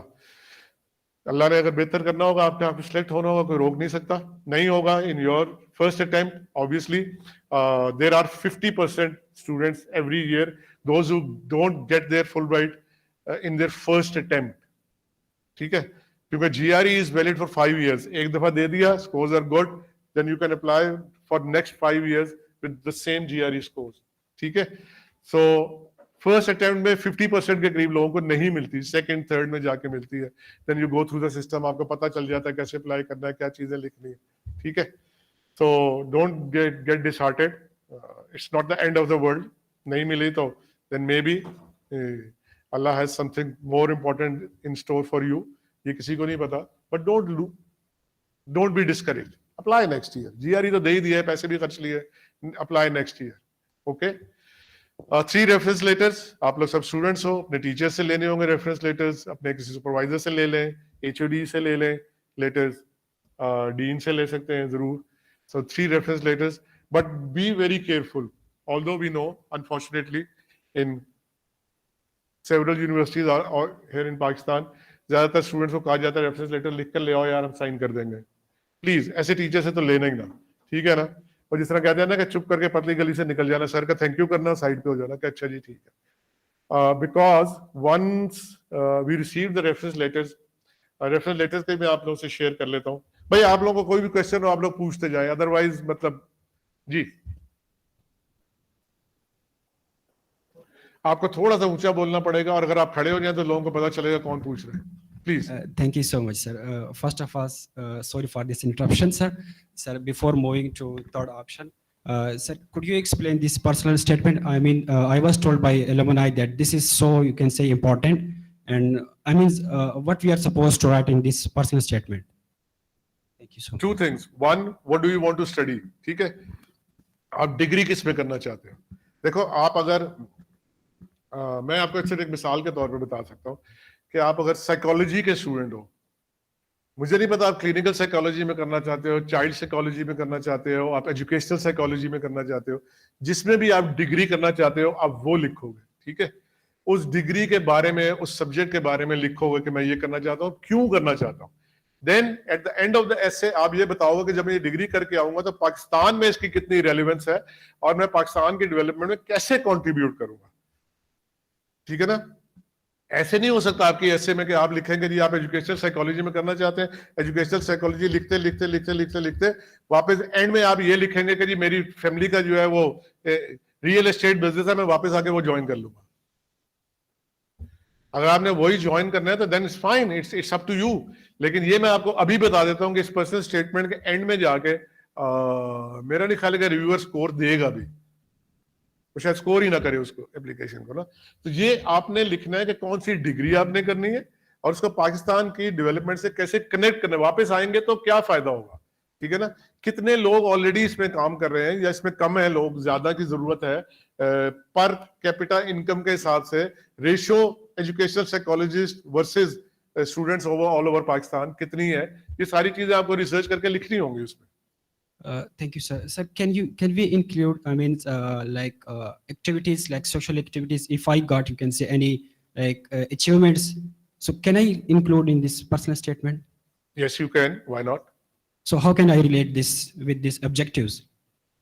Allah ने अगर बेहतर करना होगा, आपके आप सिलेक्ट होना होगा, कोई रोक नहीं सकता। नहीं होगा in your first attempt, obviously there are 50% students every year those who don't get their Fulbright in their first attempt, ठीक है। क्योंकि GRE is valid for 5 years, एक दफा दे दिया, scores are good, then you can apply for next 5 years with the same GRE scores, ठीक है। So first attempt में 50% के करीब लोगों को नहीं मिलती, सेकंड थर्ड में जाके मिलती है। Then you go through the system, आपको पता चल जाता है कैसे अप्लाई करना है, क्या चीजें लिखनी है, ठीक है। So don't get disheartened, it's not the end of the world. नहीं मिली तो then maybe Allah has something more important in store for you, ये किसी को नहीं पता। But don't be discourage, apply next year. GRE तो दे ही दिया है, पैसे भी खर्च लिए, apply next year, okay. 3 reference letters, आप लोग सब स्टूडेंट्स हो, अपने टीचर से लेने होंगे रेफरेंस लेटर्स, अपने किसी सुपरवाइजर से ले लें, एचओडी से ले लें लेटर्स, डीन से ले सकते हैं जरूर। So 3 reference letters, but be very careful, although we know unfortunately in several universities और हियर इन पाकिस्तान ज्यादातर स्टूडेंट्स को कहा जाता है रेफरेंस लेटर लिख कर ले आओ यार, हम साइन कर देंगे। प्लीज ऐसे टीचर से तो लेना ही ना, ठीक है ना। और जिस तरह कहते हैं ना कि चुप करके पतली गली से निकल जाना, सर का थैंक यू करना, साइड पे हो जाना कि अच्छा जी ठीक है। Because once we receive the reference letters के मैं आप लोगों से शेयर कर लेता हूँ। भाई आप लोगों को कोई भी क्वेश्चन हो आप लोग पूछते जाए, अदरवाइज मतलब जी आपको थोड़ा सा ऊंचा बोलना पड़ेगा, और अगर आप खड़े हो जाए तो लोगों को पता चलेगा कौन पूछ रहे हैं। Please. Thank you so much, sir. First of all, sorry for this interruption, sir. Sir, before moving to third option, sir, could you explain this personal statement? I mean, I was told by alumni that this is so, you can say, important. And I mean, what we are supposed to write in this personal statement? Thank you so much. 2 things. One, what do you want to study? ठीक है, आप degree किस में करना चाहते हो? देखो आप अगर मैं आपको अक्सर एक मिसाल के तौर पे बता सकता हूँ कि आप अगर साइकोलॉजी के स्टूडेंट हो, मुझे नहीं पता आप क्लिनिकल साइकोलॉजी में करना चाहते हो, चाइल्ड साइकोलॉजी में करना चाहते हो, आप एजुकेशनल साइकोलॉजी में करना चाहते हो, जिसमें भी आप डिग्री करना चाहते हो आप वो लिखोगे, ठीक है। उस डिग्री के बारे में, उस सब्जेक्ट के बारे में लिखोगे कि मैं ये करना चाहता हूँ, क्यों करना चाहता हूँ। Then at the end of the essay आप ये बताओगे कि जब मैं ये डिग्री करके आऊंगा तो पाकिस्तान में इसकी कितनी रेलिवेंस है और मैं पाकिस्तान की डेवलपमेंट में कैसे कॉन्ट्रीब्यूट करूंगा, ठीक है ना। ऐसे नहीं हो सकता आपकी ऐसे में कि आप लिखेंगे जी आप एजुकेशनल साइकोलॉजी में करना चाहते हैं, एजुकेशनल साइकोलॉजी लिखते लिखते लिखते लिखते लिखते वापस एंड में आप ये लिखेंगे कि जी मेरी फैमिली का जो है वो रियल एस्टेट बिजनेस है, मैं वापस आके वो ज्वाइन कर लूंगा। अगर आपने वही ज्वाइन करना है तो then it's fine, it's up to you. लेकिन ये मैं आपको अभी बता देता हूँ कि इस पर्सनल स्टेटमेंट के एंड में जाके मेरा नहीं ख्याल है कि रिव्यूअर स्कोर देगा भी, वो शायद स्कोर ही ना करे उसको एप्लीकेशन को ना। तो ये आपने लिखना है कि कौन सी डिग्री आपने करनी है और उसको पाकिस्तान की डेवलपमेंट से कैसे कनेक्ट करना है। वापस आएंगे तो क्या फायदा होगा, ठीक है ना। कितने लोग ऑलरेडी इसमें काम कर रहे हैं या इसमें कम है लोग, ज्यादा की जरूरत है, पर कैपिटा इनकम के हिसाब से ratio educational psychologist versus students all over Pakistan कितनी है, ये सारी चीजें आपको रिसर्च करके लिखनी होंगी उसमें। Thank you, sir. Sir, can we include, I mean, like activities, like social activities? If I got, you can say any like achievements. So can I include in this personal statement? Yes, you can. Why not? So how can I relate this with these objectives?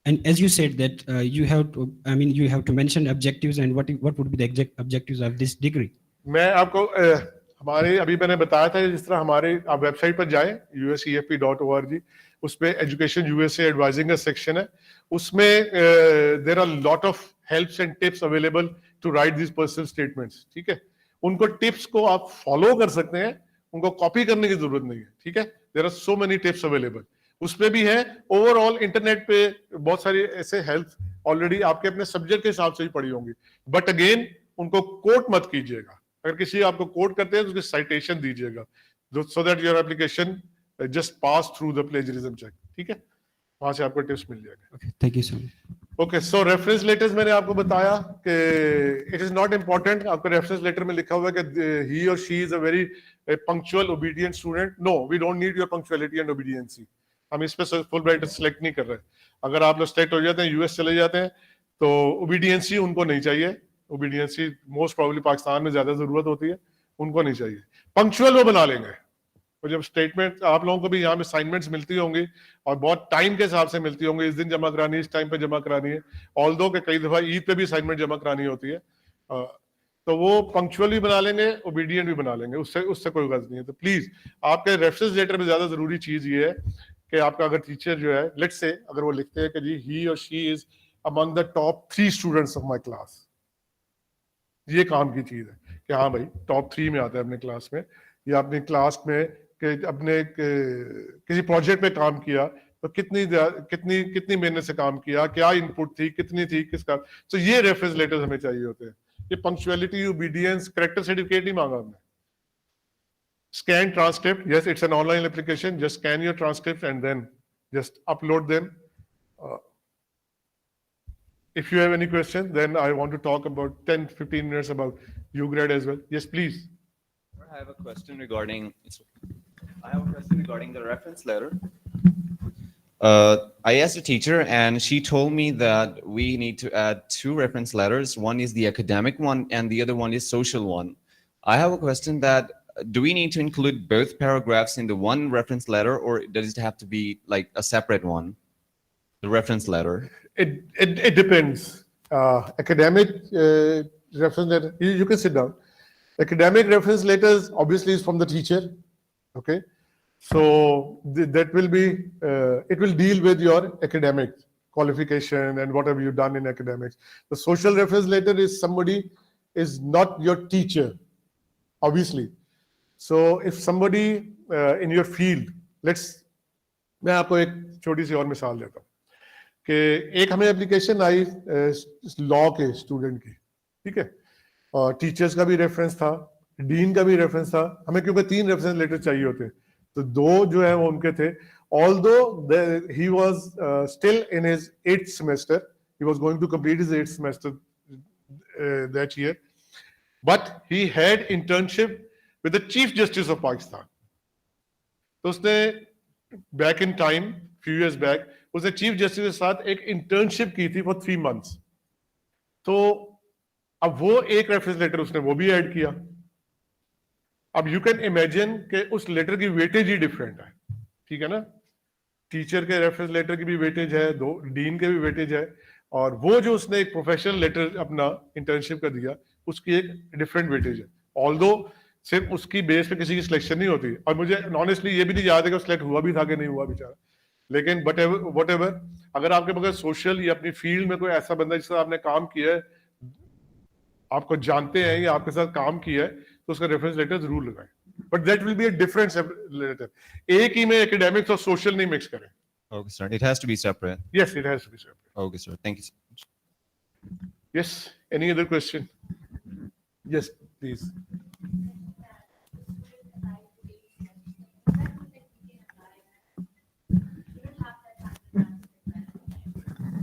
And as you said that you have to, I mean, you have to mention objectives and what would be the objectives of this degree? मैं आपको हमारे अभी मैंने बताया था जिस तरह हमारे आप वेबसाइट पर जाएं usefp.org, उस पे एजुकेशन यूएसए एडवाइजिंग का सेक्शन है, उसमें there are lot of helps and tips available to write this personal statements, ठीक है। उनको टिप्स को आप फॉलो कर सकते हैं, उनको कॉपी करने की जरूरत नहीं है, ठीक है। There are so many tips available, उसपे भी है। ओवरऑल इंटरनेट पे बहुत सारी ऐसे हेल्प ऑलरेडी आपके अपने सब्जेक्ट के हिसाब से ही पड़ी होंगी, बट अगेन उनको कोट मत कीजिएगा। अगर किसी आपको कोट करते हैं तो उसकी साइटेशन दीजिएगा, so that your application just pass through the plagiarism check, ठीक है। वहां से आपको टिप्स मिल जाएगा। Okay, thank you so much. Okay, so reference letters मैंने आपको बताया कि इट इज नॉट इंपॉर्टेंट। आपको रेफरेंस लेटर में लिखा हुआ है कि he or she is a very punctual obedient student. No, we don't need your punctuality and obediency. हम इस पे फुलब्राइट सेलेक्ट नहीं कर रहे। अगर आप लोग सेलेक्ट हो जाते हैं, यूएस चले जाते हैं, तो ओबीडियंसी उनको नहीं चाहिए। ओबीडियंसी मोस्ट प्रोबेबली पाकिस्तान में ज्यादा जरूरत होती है, उनको नहीं चाहिए। पंक्चुअल वो बना लेंगे। और जब स्टेटमेंट आप लोगों को भी यहाँ में असाइनमेंट्स मिलती होंगी और बहुत टाइम के हिसाब से मिलती होंगी, इस दिन जमा करानी है, इस टाइम पे जमा करानी है, ऑल्दो के कई दफा ईद पे भी असाइनमेंट जमा करानी होती है, तो वो पंक्चुअल भी बना लेंगे, ओबीडियंट भी बना लेंगे, उससे उससे कोई गलत नहीं है। तो प्लीज आपके रेफरेंस लेटर में ज्यादा जरूरी चीज ये है कि आपका अगर टीचर जो है, लेट्स से अगर वो लिखते हैं कि जी ही or she is among the top 3 students of my class, ये काम की चीज है कि हाँ भाई टॉप 3 में आता है अपने क्लास में, या अपनी क्लास में कि अपने किसी प्रोजेक्ट पे काम किया तो कितनी मेहनत से काम किया, क्या इनपुट थी, कितनी थी, किसका। तो ये रेफरेंस लेटर्स हमें चाहिए होते हैं। ये पंक्चुअलिटी, ओबीडियंस, कैरेक्टर सर्टिफिकेट नहीं मांगा हमने। Scan transcript, yes it's an online application, just scan your transcript and then just upload them. If you have any question, then I want to talk about 10-15 minutes about UGrad as well. Yes, please. I have a question regarding. I have a question regarding the reference letter. I asked the teacher, and she told me that we need to add 2 reference letters. One is the academic one, and the other one is social one. I have a question that do we need to include both paragraphs in the one reference letter, or does it have to be like a separate one, the reference letter? It depends. Academic reference letter, you can sit down. Academic reference letters obviously is from the teacher. Okay, so that will be it will deal with your academic qualification and whatever you've done in academics. The social reference letter is somebody is not your teacher, obviously. So if somebody in your field, मैं आपको एक छोटी सी और मिसाल देता हूँ कि एक हमें एप्लीकेशन आई लॉ के स्टूडेंट की, ठीक है, और टीचर्स का भी रेफरेंस था, डीन का भी रेफरेंस था। हमें क्योंकि 3 रेफरेंस लेटर चाहिए होते, तो 2 जो है वो उनके थे। Although he was still in his 8th semester, he was going to complete his 8th semester that year, but he had internship with the Chief Justice of Pakistan. तो उसने back in time, few years back, उसने chief justice के साथ एक internship की थी for 3 months। तो अब वो एक रेफरेंस लेटर उसने वो भी ऐड किया। अब यू कैन इमेजिन कि उस लेटर की वेटेज ही डिफरेंट है, ठीक है ना। टीचर के रेफरेंस लेटर की भी वेटेज है, डीन के भी वेटेज है, और वो जो उसने एक प्रोफेशनल लेटर अपना इंटर्नशिप का दिया उसकी एक डिफरेंट वेटेज है। ऑल्दो सिर्फ उसकी बेस पे किसी की सिलेक्शन नहीं होती, और मुझे ऑनेस्टली ये भी नहीं याद है कि सिलेक्ट हुआ भी था कि नहीं हुआ बेचारा, लेकिन वट एवर अगर आपके बगैर सोशल या अपनी फील्ड में कोई ऐसा बंदा जिससे आपने काम किया है, आपको जानते हैं या आपके साथ काम किया है, तो उसका रेफरेंस लेटर जरूर लगाएं, but that will be a different letter. एक ही में एकेडमिक्स और सोशल नहीं मिक्स करें। Okay, sir. It has to be separate. Yes, it has to be separate. Okay, sir. Thank you so much. Yes, any other question? Yes, please.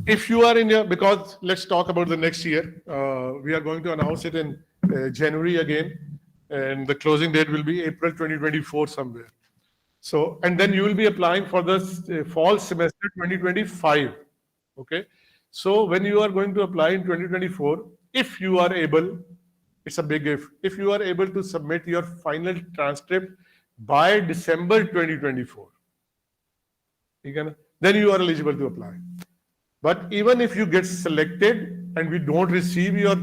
If you are in your, because let's talk about the next year. We are going to announce it in January again, and the closing date will be April 2024 somewhere. So, and then you will be applying for the fall semester 2025. Okay. So when you are going to apply in 2024, if you are able, it's a big if you are able to submit your final transcript by December 2024, then you are eligible to apply. But even if you get selected and we don't receive your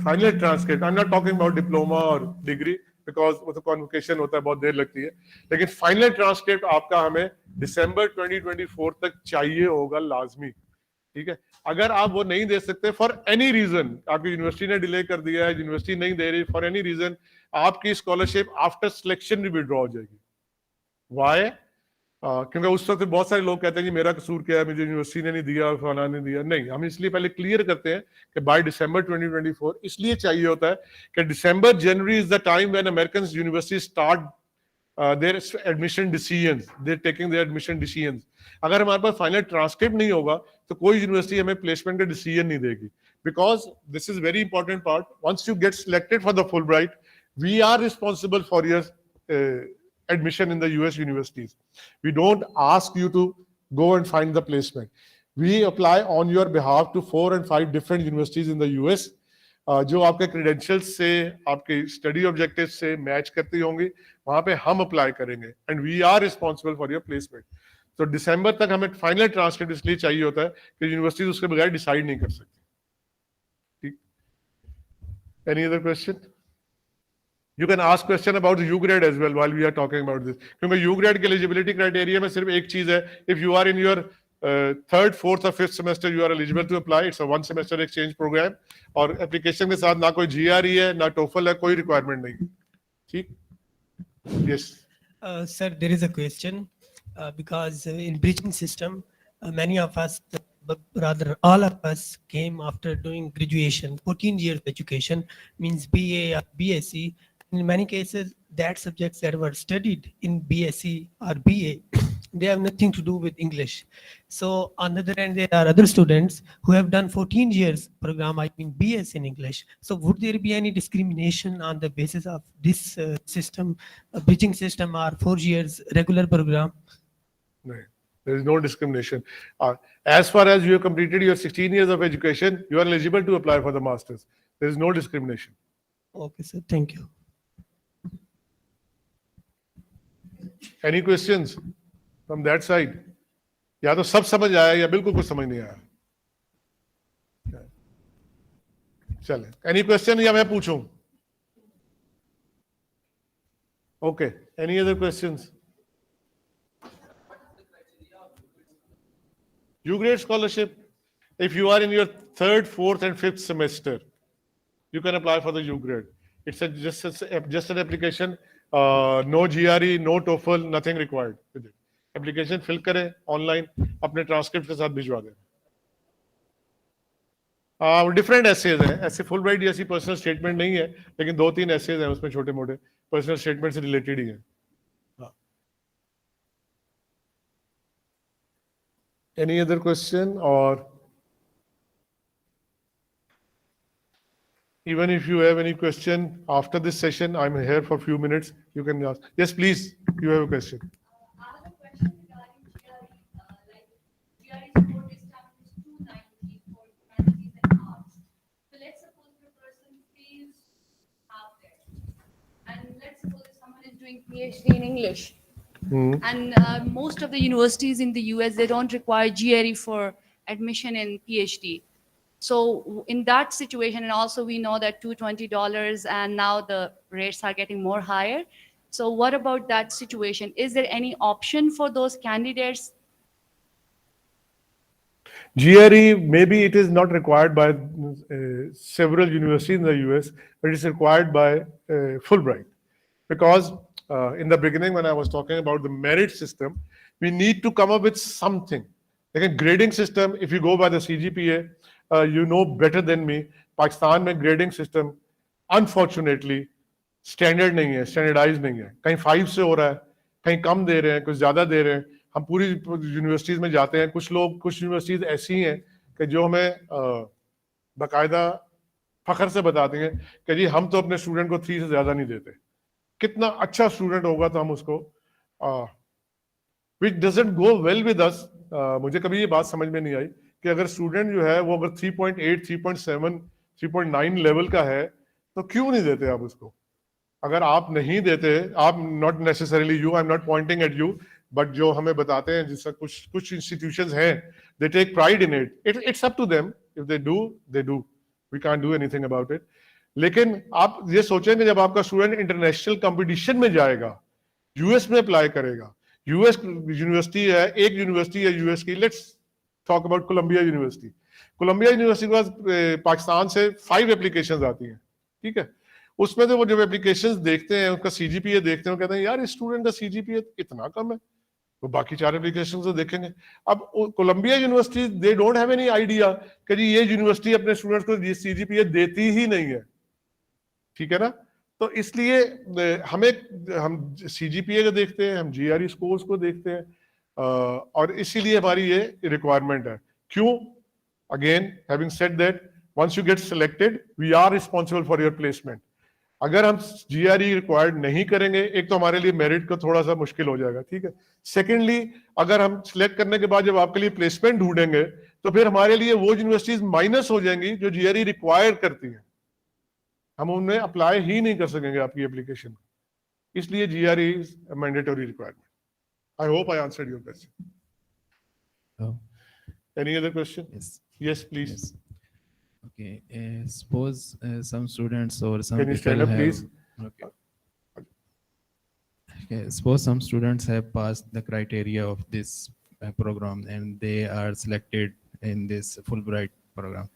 final transcript, I'm not talking about diploma or degree, because वो तो convocation होता है, बहुत देर लगती है, लेकिन final transcript आपका हमें दिसंबर 2024 तक चाहिए होगा लाजमी, ठीक है। अगर आप वो नहीं दे सकते फॉर एनी रीजन, आपकी यूनिवर्सिटी ने डिले कर दिया है, यूनिवर्सिटी नहीं दे रही फॉर एनी रीजन, आपकी स्कॉलरशिप आफ्टर सिलेक्शन भी विड्रॉ हो जाएगी। वाई? क्योंकि उस वक्त बहुत सारे लोग कहते हैं कि मेरा कसूर क्या है, मुझे यूनिवर्सिटी ने नहीं दिया, फलाना ने दिया। नहीं, हम इसलिए पहले क्लियर करते हैं कि बाय दिसंबर 2024 इसलिए चाहिए होता है कि December January is the time when American university start their admission decisions, they taking their admission decisions. अगर हमारे पास फाइनल ट्रांसक्रिप्ट नहीं होगा तो कोई यूनिवर्सिटी हमें प्लेसमेंट का डिसीजन नहीं देगी, because this is very important part. Once you get selected for the Fulbright, we are responsible for your admission in the US universities. We don't ask you to go and find the placement. We apply on your behalf to 4 and 5 different universities in the US, जो आपके credentials से, आपके study objectives से match करती होंगी, वहां पे हम अप्लाई करेंगे and we are responsible for your placement. तो दिसंबर तक हमें फाइनल ट्रांसक्रिप्ट इसलिए चाहिए होता है कि यूनिवर्सिटीज उसके बगैर डिसाइड नहीं कर सकती। ठीक, any other question? You can ask question about the U grade as well while we are talking about this. क्योंकि U grade के eligibility criteria में सिर्फ एक चीज है, if you are in your third, fourth or fifth semester, you are eligible to apply. It's a 1 semester exchange program. और application के साथ ना कोई GRE है, ना TOEFL है, कोई requirement नहीं। ठीक? Yes. Sir, there is a question because in bridging system, many of us, but rather all of us, came after doing graduation. 14 years education means BA or BSc. In many cases, that subjects that were studied in BSc or BA, they have nothing to do with English. So on the other hand, there are other students who have done 14 years program, I mean BS in English. So would there be any discrimination on the basis of this system, bridging system, or 4 years regular program? No, there is no discrimination. As far as you have completed your 16 years of education, you are eligible to apply for the masters. There is no discrimination. Okay, sir. Thank you. Any questions from that side? या तो सब समझ आया या बिल्कुल कुछ समझ नहीं आया। चले, any question या मैं पूछूं? Okay, any other questions? U grade scholarship, if you are in your 3rd, 4th and 5th semester, you can apply for the U grade. It's just an application, no GRE, no TOEFL, nothing required with it. Application fill करें online, अपने transcript के साथ भिजवा दें। Different essays हैं, ऐसे Fulbright जैसी personal statement नहीं है, लेकिन 2-3 essays हैं उसमें छोटे मोटे personal statement से related ही हैं। Any other question? Or even if you have any question after this session, I'm here for a few minutes. You can ask. Yes, please. You have a question. I have a question regarding GRE. Like GRE score is established 290 for humanities and arts. So let's suppose the person feels out there, and let's suppose if someone is doing PhD in English, and most of the universities in the US, they don't require GRE for admission in PhD. So in that situation, and also we know that $220 and now the rates are getting more higher. So what about that situation? Is there any option for those candidates? GRE, maybe it is not required by several universities in the US, but it's required by Fulbright. Because in the beginning, when I was talking about the merit system, we need to come up with something. Like a grading system, if you go by the CGPA, you know better than me, Pakistan में grading system, unfortunately, standard नहीं है, standardized नहीं है. कहीं 5 से हो रहा है, कहीं कम दे रहे हैं, कुछ ज़्यादा दे रहे हैं. हम पूरी यूनिवर्सिटीज़ में जाते हैं, कुछ यूनिवर्सिटीज़ ऐसी हैं कि जो हमें बाकायदा फख्र से बताते हैं कि जी हम तो अपने स्टूडेंट को 3 से ज़्यादा नहीं देते. कितना अच्छा स्टूडेंट होगा तो हम उसको which doesn't go well with us. मुझे कभी ये बात समझ में नहीं आई कि अगर स्टूडेंट जो है वो अगर 3.8, 3.7, 3.9 लेवल का है तो क्यों नहीं देते आप उसको? अगर आप नहीं देते, आप not necessarily you, I am not pointing at you, but जो हमें बताते हैं जिससे कुछ इंस्टीट्यूशंस हैं, they take pride in it. It's up to them. If they do, we can't do anything about it. लेकिन आप ये सोचेंगे जब आपका स्टूडेंट इंटरनेशनल कंपटीशन में जाएगा, यूएस में अप्लाई करेगा, यूएस यूनिवर्सिटी है, एक यूनिवर्सिटी है यूएस की, let's talk about Columbia university. Columbia university के पास पाकिस्तान से 5 एप्लीकेशंस आती हैं, ठीक है। उसमें तो वो जब एप्लीकेशंस देखते हैं, उसका सीजीपीए देखते हैं, कहते हैं यार इस स्टूडेंट का सीजीपीए इतना कम है, वो बाकी 4 एप्लीकेशंस तो देखेंगे। अब Columbia university they don't have any idea कि जी ये यूनिवर्सिटी अपने स्टूडेंट्स को सीजीपीए देती ही नहीं है, ठीक है ना। तो इसलिए हम सीजीपीए को देखते हैं, हम जीआरई स्कोर्स को देखते हैं, और इसीलिए हमारी ये रिक्वायरमेंट है। क्यों? Again having said that, once you get selected we are responsible for your placement. अगर हम जीआरई रिक्वायर्ड नहीं करेंगे, एक तो हमारे लिए मेरिट का थोड़ा सा मुश्किल हो जाएगा, ठीक है। सेकेंडली, अगर हम सिलेक्ट करने के बाद जब आपके लिए प्लेसमेंट ढूंढेंगे तो फिर हमारे लिए वो यूनिवर्सिटीज माइनस हो जाएंगी जो जीआरई रिक्वायर करती हैं, हम उनमें अप्लाई ही नहीं कर सकेंगे आपकी एप्लीकेशन। इसलिए GRE is a mandatory requirement. I hope I answered your question. Any other question? Yes, please. Yes. Okay. Suppose some students or some Can you people stand up, have. please? Okay. Okay. Suppose some students have passed the criteria of this program and they are selected in this Fulbright program.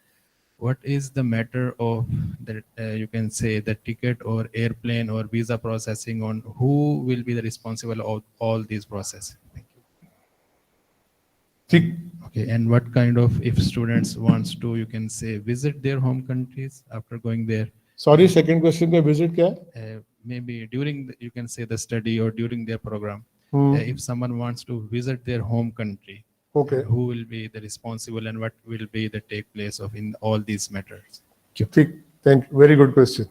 What is the matter of that? You can say the ticket or airplane or visa processing on who will be the responsible of all these processes? Thank you. ठीक। Okay, and what kind of, if students wants to, you can say, visit their home countries after going there? Sorry, second question का visit क्या है? Maybe during you can say the study or during their program. If someone wants to visit their home country, Okay. who will be the responsible and what will be the take place of in all these matters? ठीक, thank you, very good question.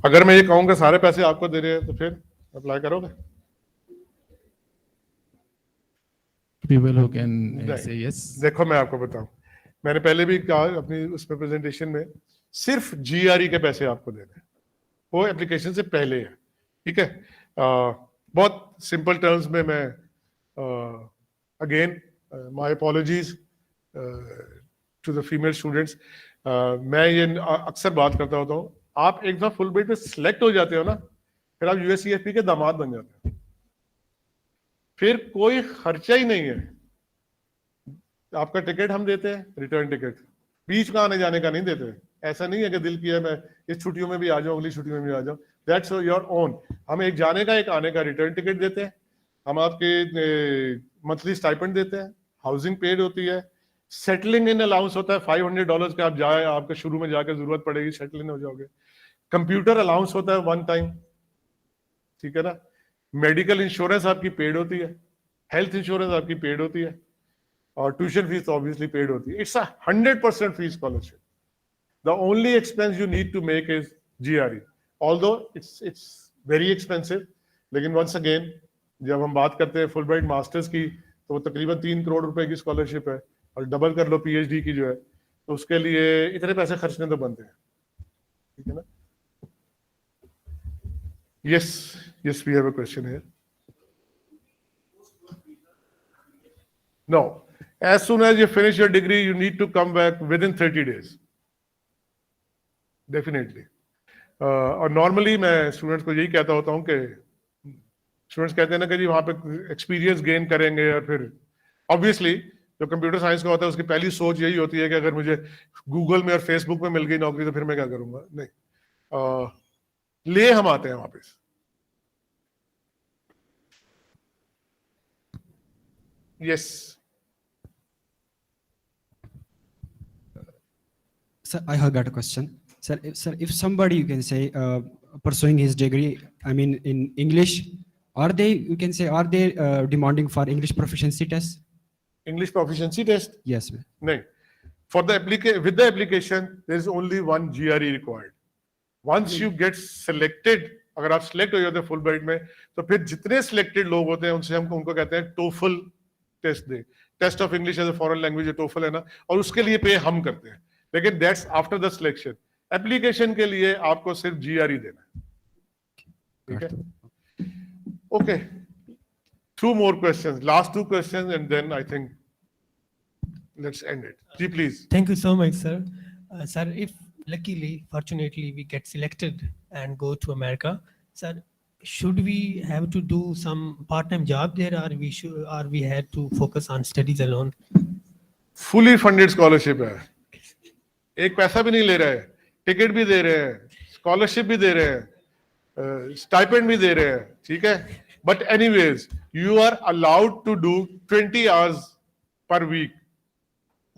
अगर मैं ये कहूँगा सारे पैसे आपको दे रहे हैं तो फिर अप्लाई करोगे? People who can say yes. देखो मैं आपको बताऊं, मैंने पहले भी कहा अपनी उसमें प्रेजेंटेशन में, सिर्फ जीआरई के पैसे आपको देने हैं, वो एप्लीकेशन से पहले है, ठीक है। बहुत सिंपल टर्म्स में मैं again my apologies to the female students, मैं ये अक्सर बात करता होता हूँ, आप एक दफा फुलब्राइट में सिलेक्ट हो जाते हो ना, फिर आप यूएसईएफपी के दामाद बन जाते हैं, फिर कोई खर्चा ही नहीं है। आपका टिकट हम देते हैं, रिटर्न टिकट, बीच का आने जाने का नहीं देते। ऐसा नहीं है कि दिल किया मैं इस छुट्टियों में भी आ जाऊं, अगली छुट्टियों में भी आ जाऊं, दैट्स योर ओन। हम एक जाने का एक आने का रिटर्न टिकट देते हैं, हम आपके मंथली स्टाइपेंड देते हैं, हाउसिंग पेड होती है, सेटलिंग इन अलाउंस होता है $500 का, आप जाए आपके शुरू में जाकर जरूरत पड़ेगी, सेटल इन हो जाओगे। कंप्यूटर अलाउंस होता है 1 टाइम, ठीक है ना। मेडिकल इंश्योरेंस आपकी पेड होती है, हेल्थ इंश्योरेंस आपकी पेड होती है, और ट्यूशन फीस ऑब्वियसली पेड होती है। It's a 100% fees scholarship. The only expense you need to make is GRE, although it's very expensive. लेकिन वंस अगेन जब हम बात करते हैं फुलब्राइट मास्टर्स की, तो वो तकरीबन 3 करोड़ रुपए की स्कॉलरशिप है, और डबल कर लो पीएचडी की जो है, तो उसके लिए इतने पैसे खर्चने तो बनते हैं, ठीक है ना। Yes, we have a question here. No, as soon as you finish your degree, you need to come back within 30 days. Definitely. और नॉर्मली मैं स्टूडेंट्स को यही कहता होता हूँ कि स्टूडेंट्स कहते हैं ना कि जी वहाँ पे एक्सपीरियंस गेन करेंगे, और फिर ऑब्वियसली जो कंप्यूटर साइंस का होता है उसकी पहली सोच यही होती है कि अगर मुझे गूगल में और फेसबुक में मिल गई नौकरी तो फिर मैं क्या करूंगा। नहीं, ले हम आते हैं वापस। Yes. Sir, I have got a question. Sir, if somebody, you can say, pursuing his degree, I mean, in English, are they, you can say, are they demanding for English proficiency test? English proficiency test? Yes, ma'am. No. For the with the application, there is only one GRE required. Once you get selected, अगर आप select हो जाते हैं Fulbright में, तो फिर जितने selected लोग होते हैं उनसे हम उनको कहते हैं TOEFL टेस्ट दे, test of English as a foreign language, TOEFL है ना, और उसके लिए पे हम करते हैं, लेकिन that's after the selection. Application के लिए आपको सिर्फ जीआरई देना है, ठीक है। Okay, 2 more questions, last 2 questions, and then I think let's end it. Ji, please. Thank you so much, sir. Sir, if luckily, fortunately, we get selected and go to America. Sir, should we have to do some part-time job there, or we had to focus on studies alone? Fully funded scholarship है, एक पैसा भी नहीं ले रहे हैं, ticket भी दे रहे हैं, स्कॉलरशिप भी दे रहे हैं, स्टाइपेंड भी दे रहे हैं, ठीक है. But anyways you are allowed to do 20 hours per week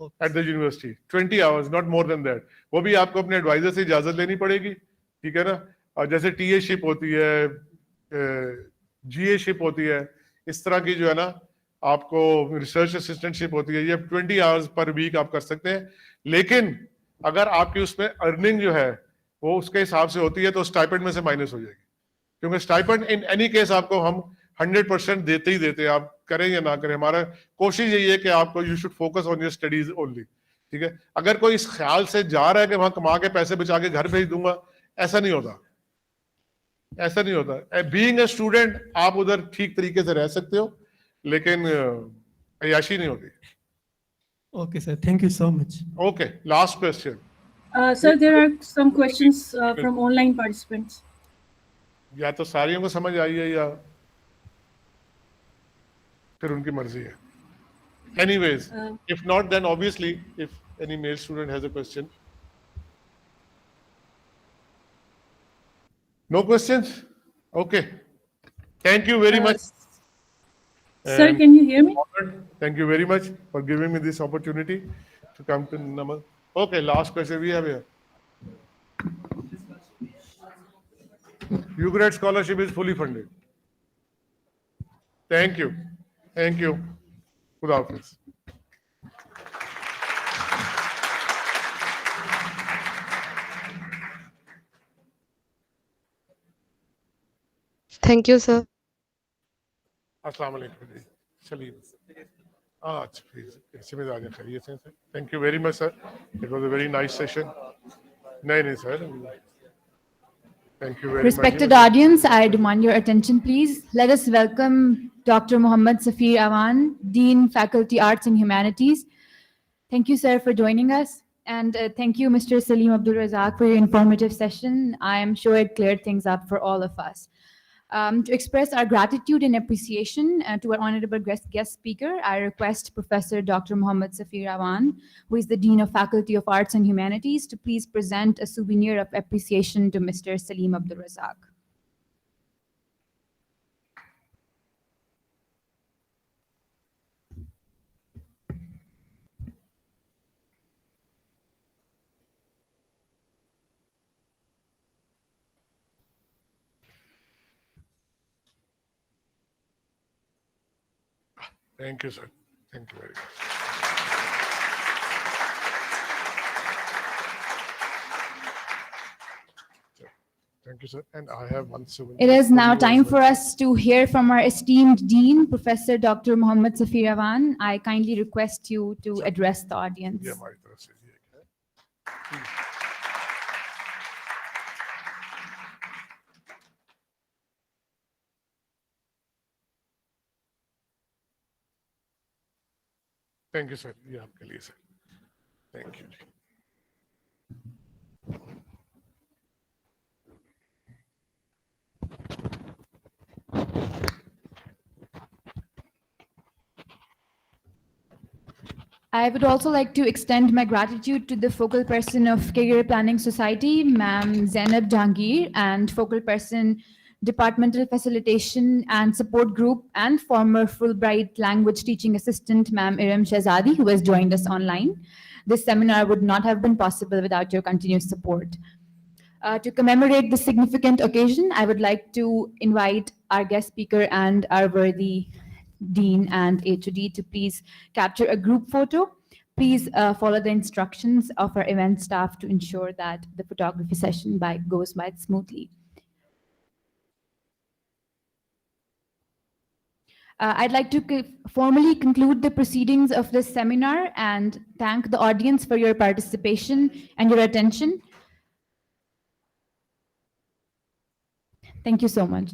at the university, 20 hours, not more than that. वो भी आपको अपने एडवाइजर से इजाजत लेनी पड़ेगी, ठीक है ना. और जैसे टीए शिप होती है, जीए शिप होती है, इस तरह की जो है ना आपको रिसर्च असिस्टेंटशिप होती है, ये 20 आवर्स पर वीक आप कर सकते हैं. लेकिन अगर आपकी उसमें अर्निंग जो है वो उसके हिसाब से होती है तो स्टाइपेंड में से माइनस हो जाएगी, क्योंकि स्टाइपेंड इन एनी केस आपको हम 100% देते ही देते हैं, आप करें या ना करें. हमारा कोशिश यही है कि आपको you should focus on your studies only, ठीक है. अगर कोई इस ख्याल से जा रहा है कि वहां कमा के पैसे बचा के घर भेज दूंगा, ऐसा नहीं होता, ऐसा नहीं होता. बीइंग अ स्टूडेंट आप उधर ठीक तरीके से रह सकते हो, लेकिन अयाशी नहीं होती. Okay, sir. Thank you so much. Okay, last question. Sir, there are some questions from online participants. या तो सारियों को समझ आई है या फिर उनकी मर्जी है. Anyways, if not, then obviously, if any male student has a question. No questions? Okay. Thank you very much. Sir, can you hear me? Thank you very much for giving me this opportunity to come to NUML. Okay, last question we have here. UGRAD scholarship is fully funded. Thank you. Thank you. Good afternoon. Thank you, sir. अस्सलाम वालेकुम जी. सलीम. अच्छा, please इससे में आगे खैरियत से. Thank you very much, sir. It was a very nice session. नहीं sir. Thank you very Respected much. audience, I demand your attention, please. Let us welcome Dr. Muhammad Safir Awan, Dean, Faculty Arts and Humanities. Thank you, sir, for joining us. And thank you, Mr. Saleem Abdul Razaque, for your informative session. I am sure it cleared things up for all of us. To express our gratitude and appreciation to our honorable guest speaker, I request Professor Dr. Muhammad Safir Awan, who is the Dean of Faculty of Arts and Humanities, to please present a souvenir of appreciation to Mr. Saleem Abdul Razaque. Thank you, sir. Thank you very much. Thank you, sir. And I have one souvenir. It is for now you as time well. for us to hear from our esteemed Dean, Professor Dr. Muhammad Safir Awan. I kindly request you to address the audience. ये हमारी तरफ से ये है. Thank you, sir. ये आपके लिए sir. Thank you. I would also like to extend my gratitude to the focal person of Career Planning Society, Ma'am Zainab Jahangir, and focal person Departmental Facilitation and Support Group and former Fulbright Language Teaching Assistant, Ma'am Iram Shahzadi, who has joined us online. This seminar would not have been possible without your continuous support. To commemorate this significant occasion, I would like to invite our guest speaker and our worthy Dean and HOD to please capture a group photo. Please follow the instructions of our event staff to ensure that the photography session goes by smoothly. I'd like to formally conclude the proceedings of this seminar and thank the audience for your participation and your attention. Thank you so much.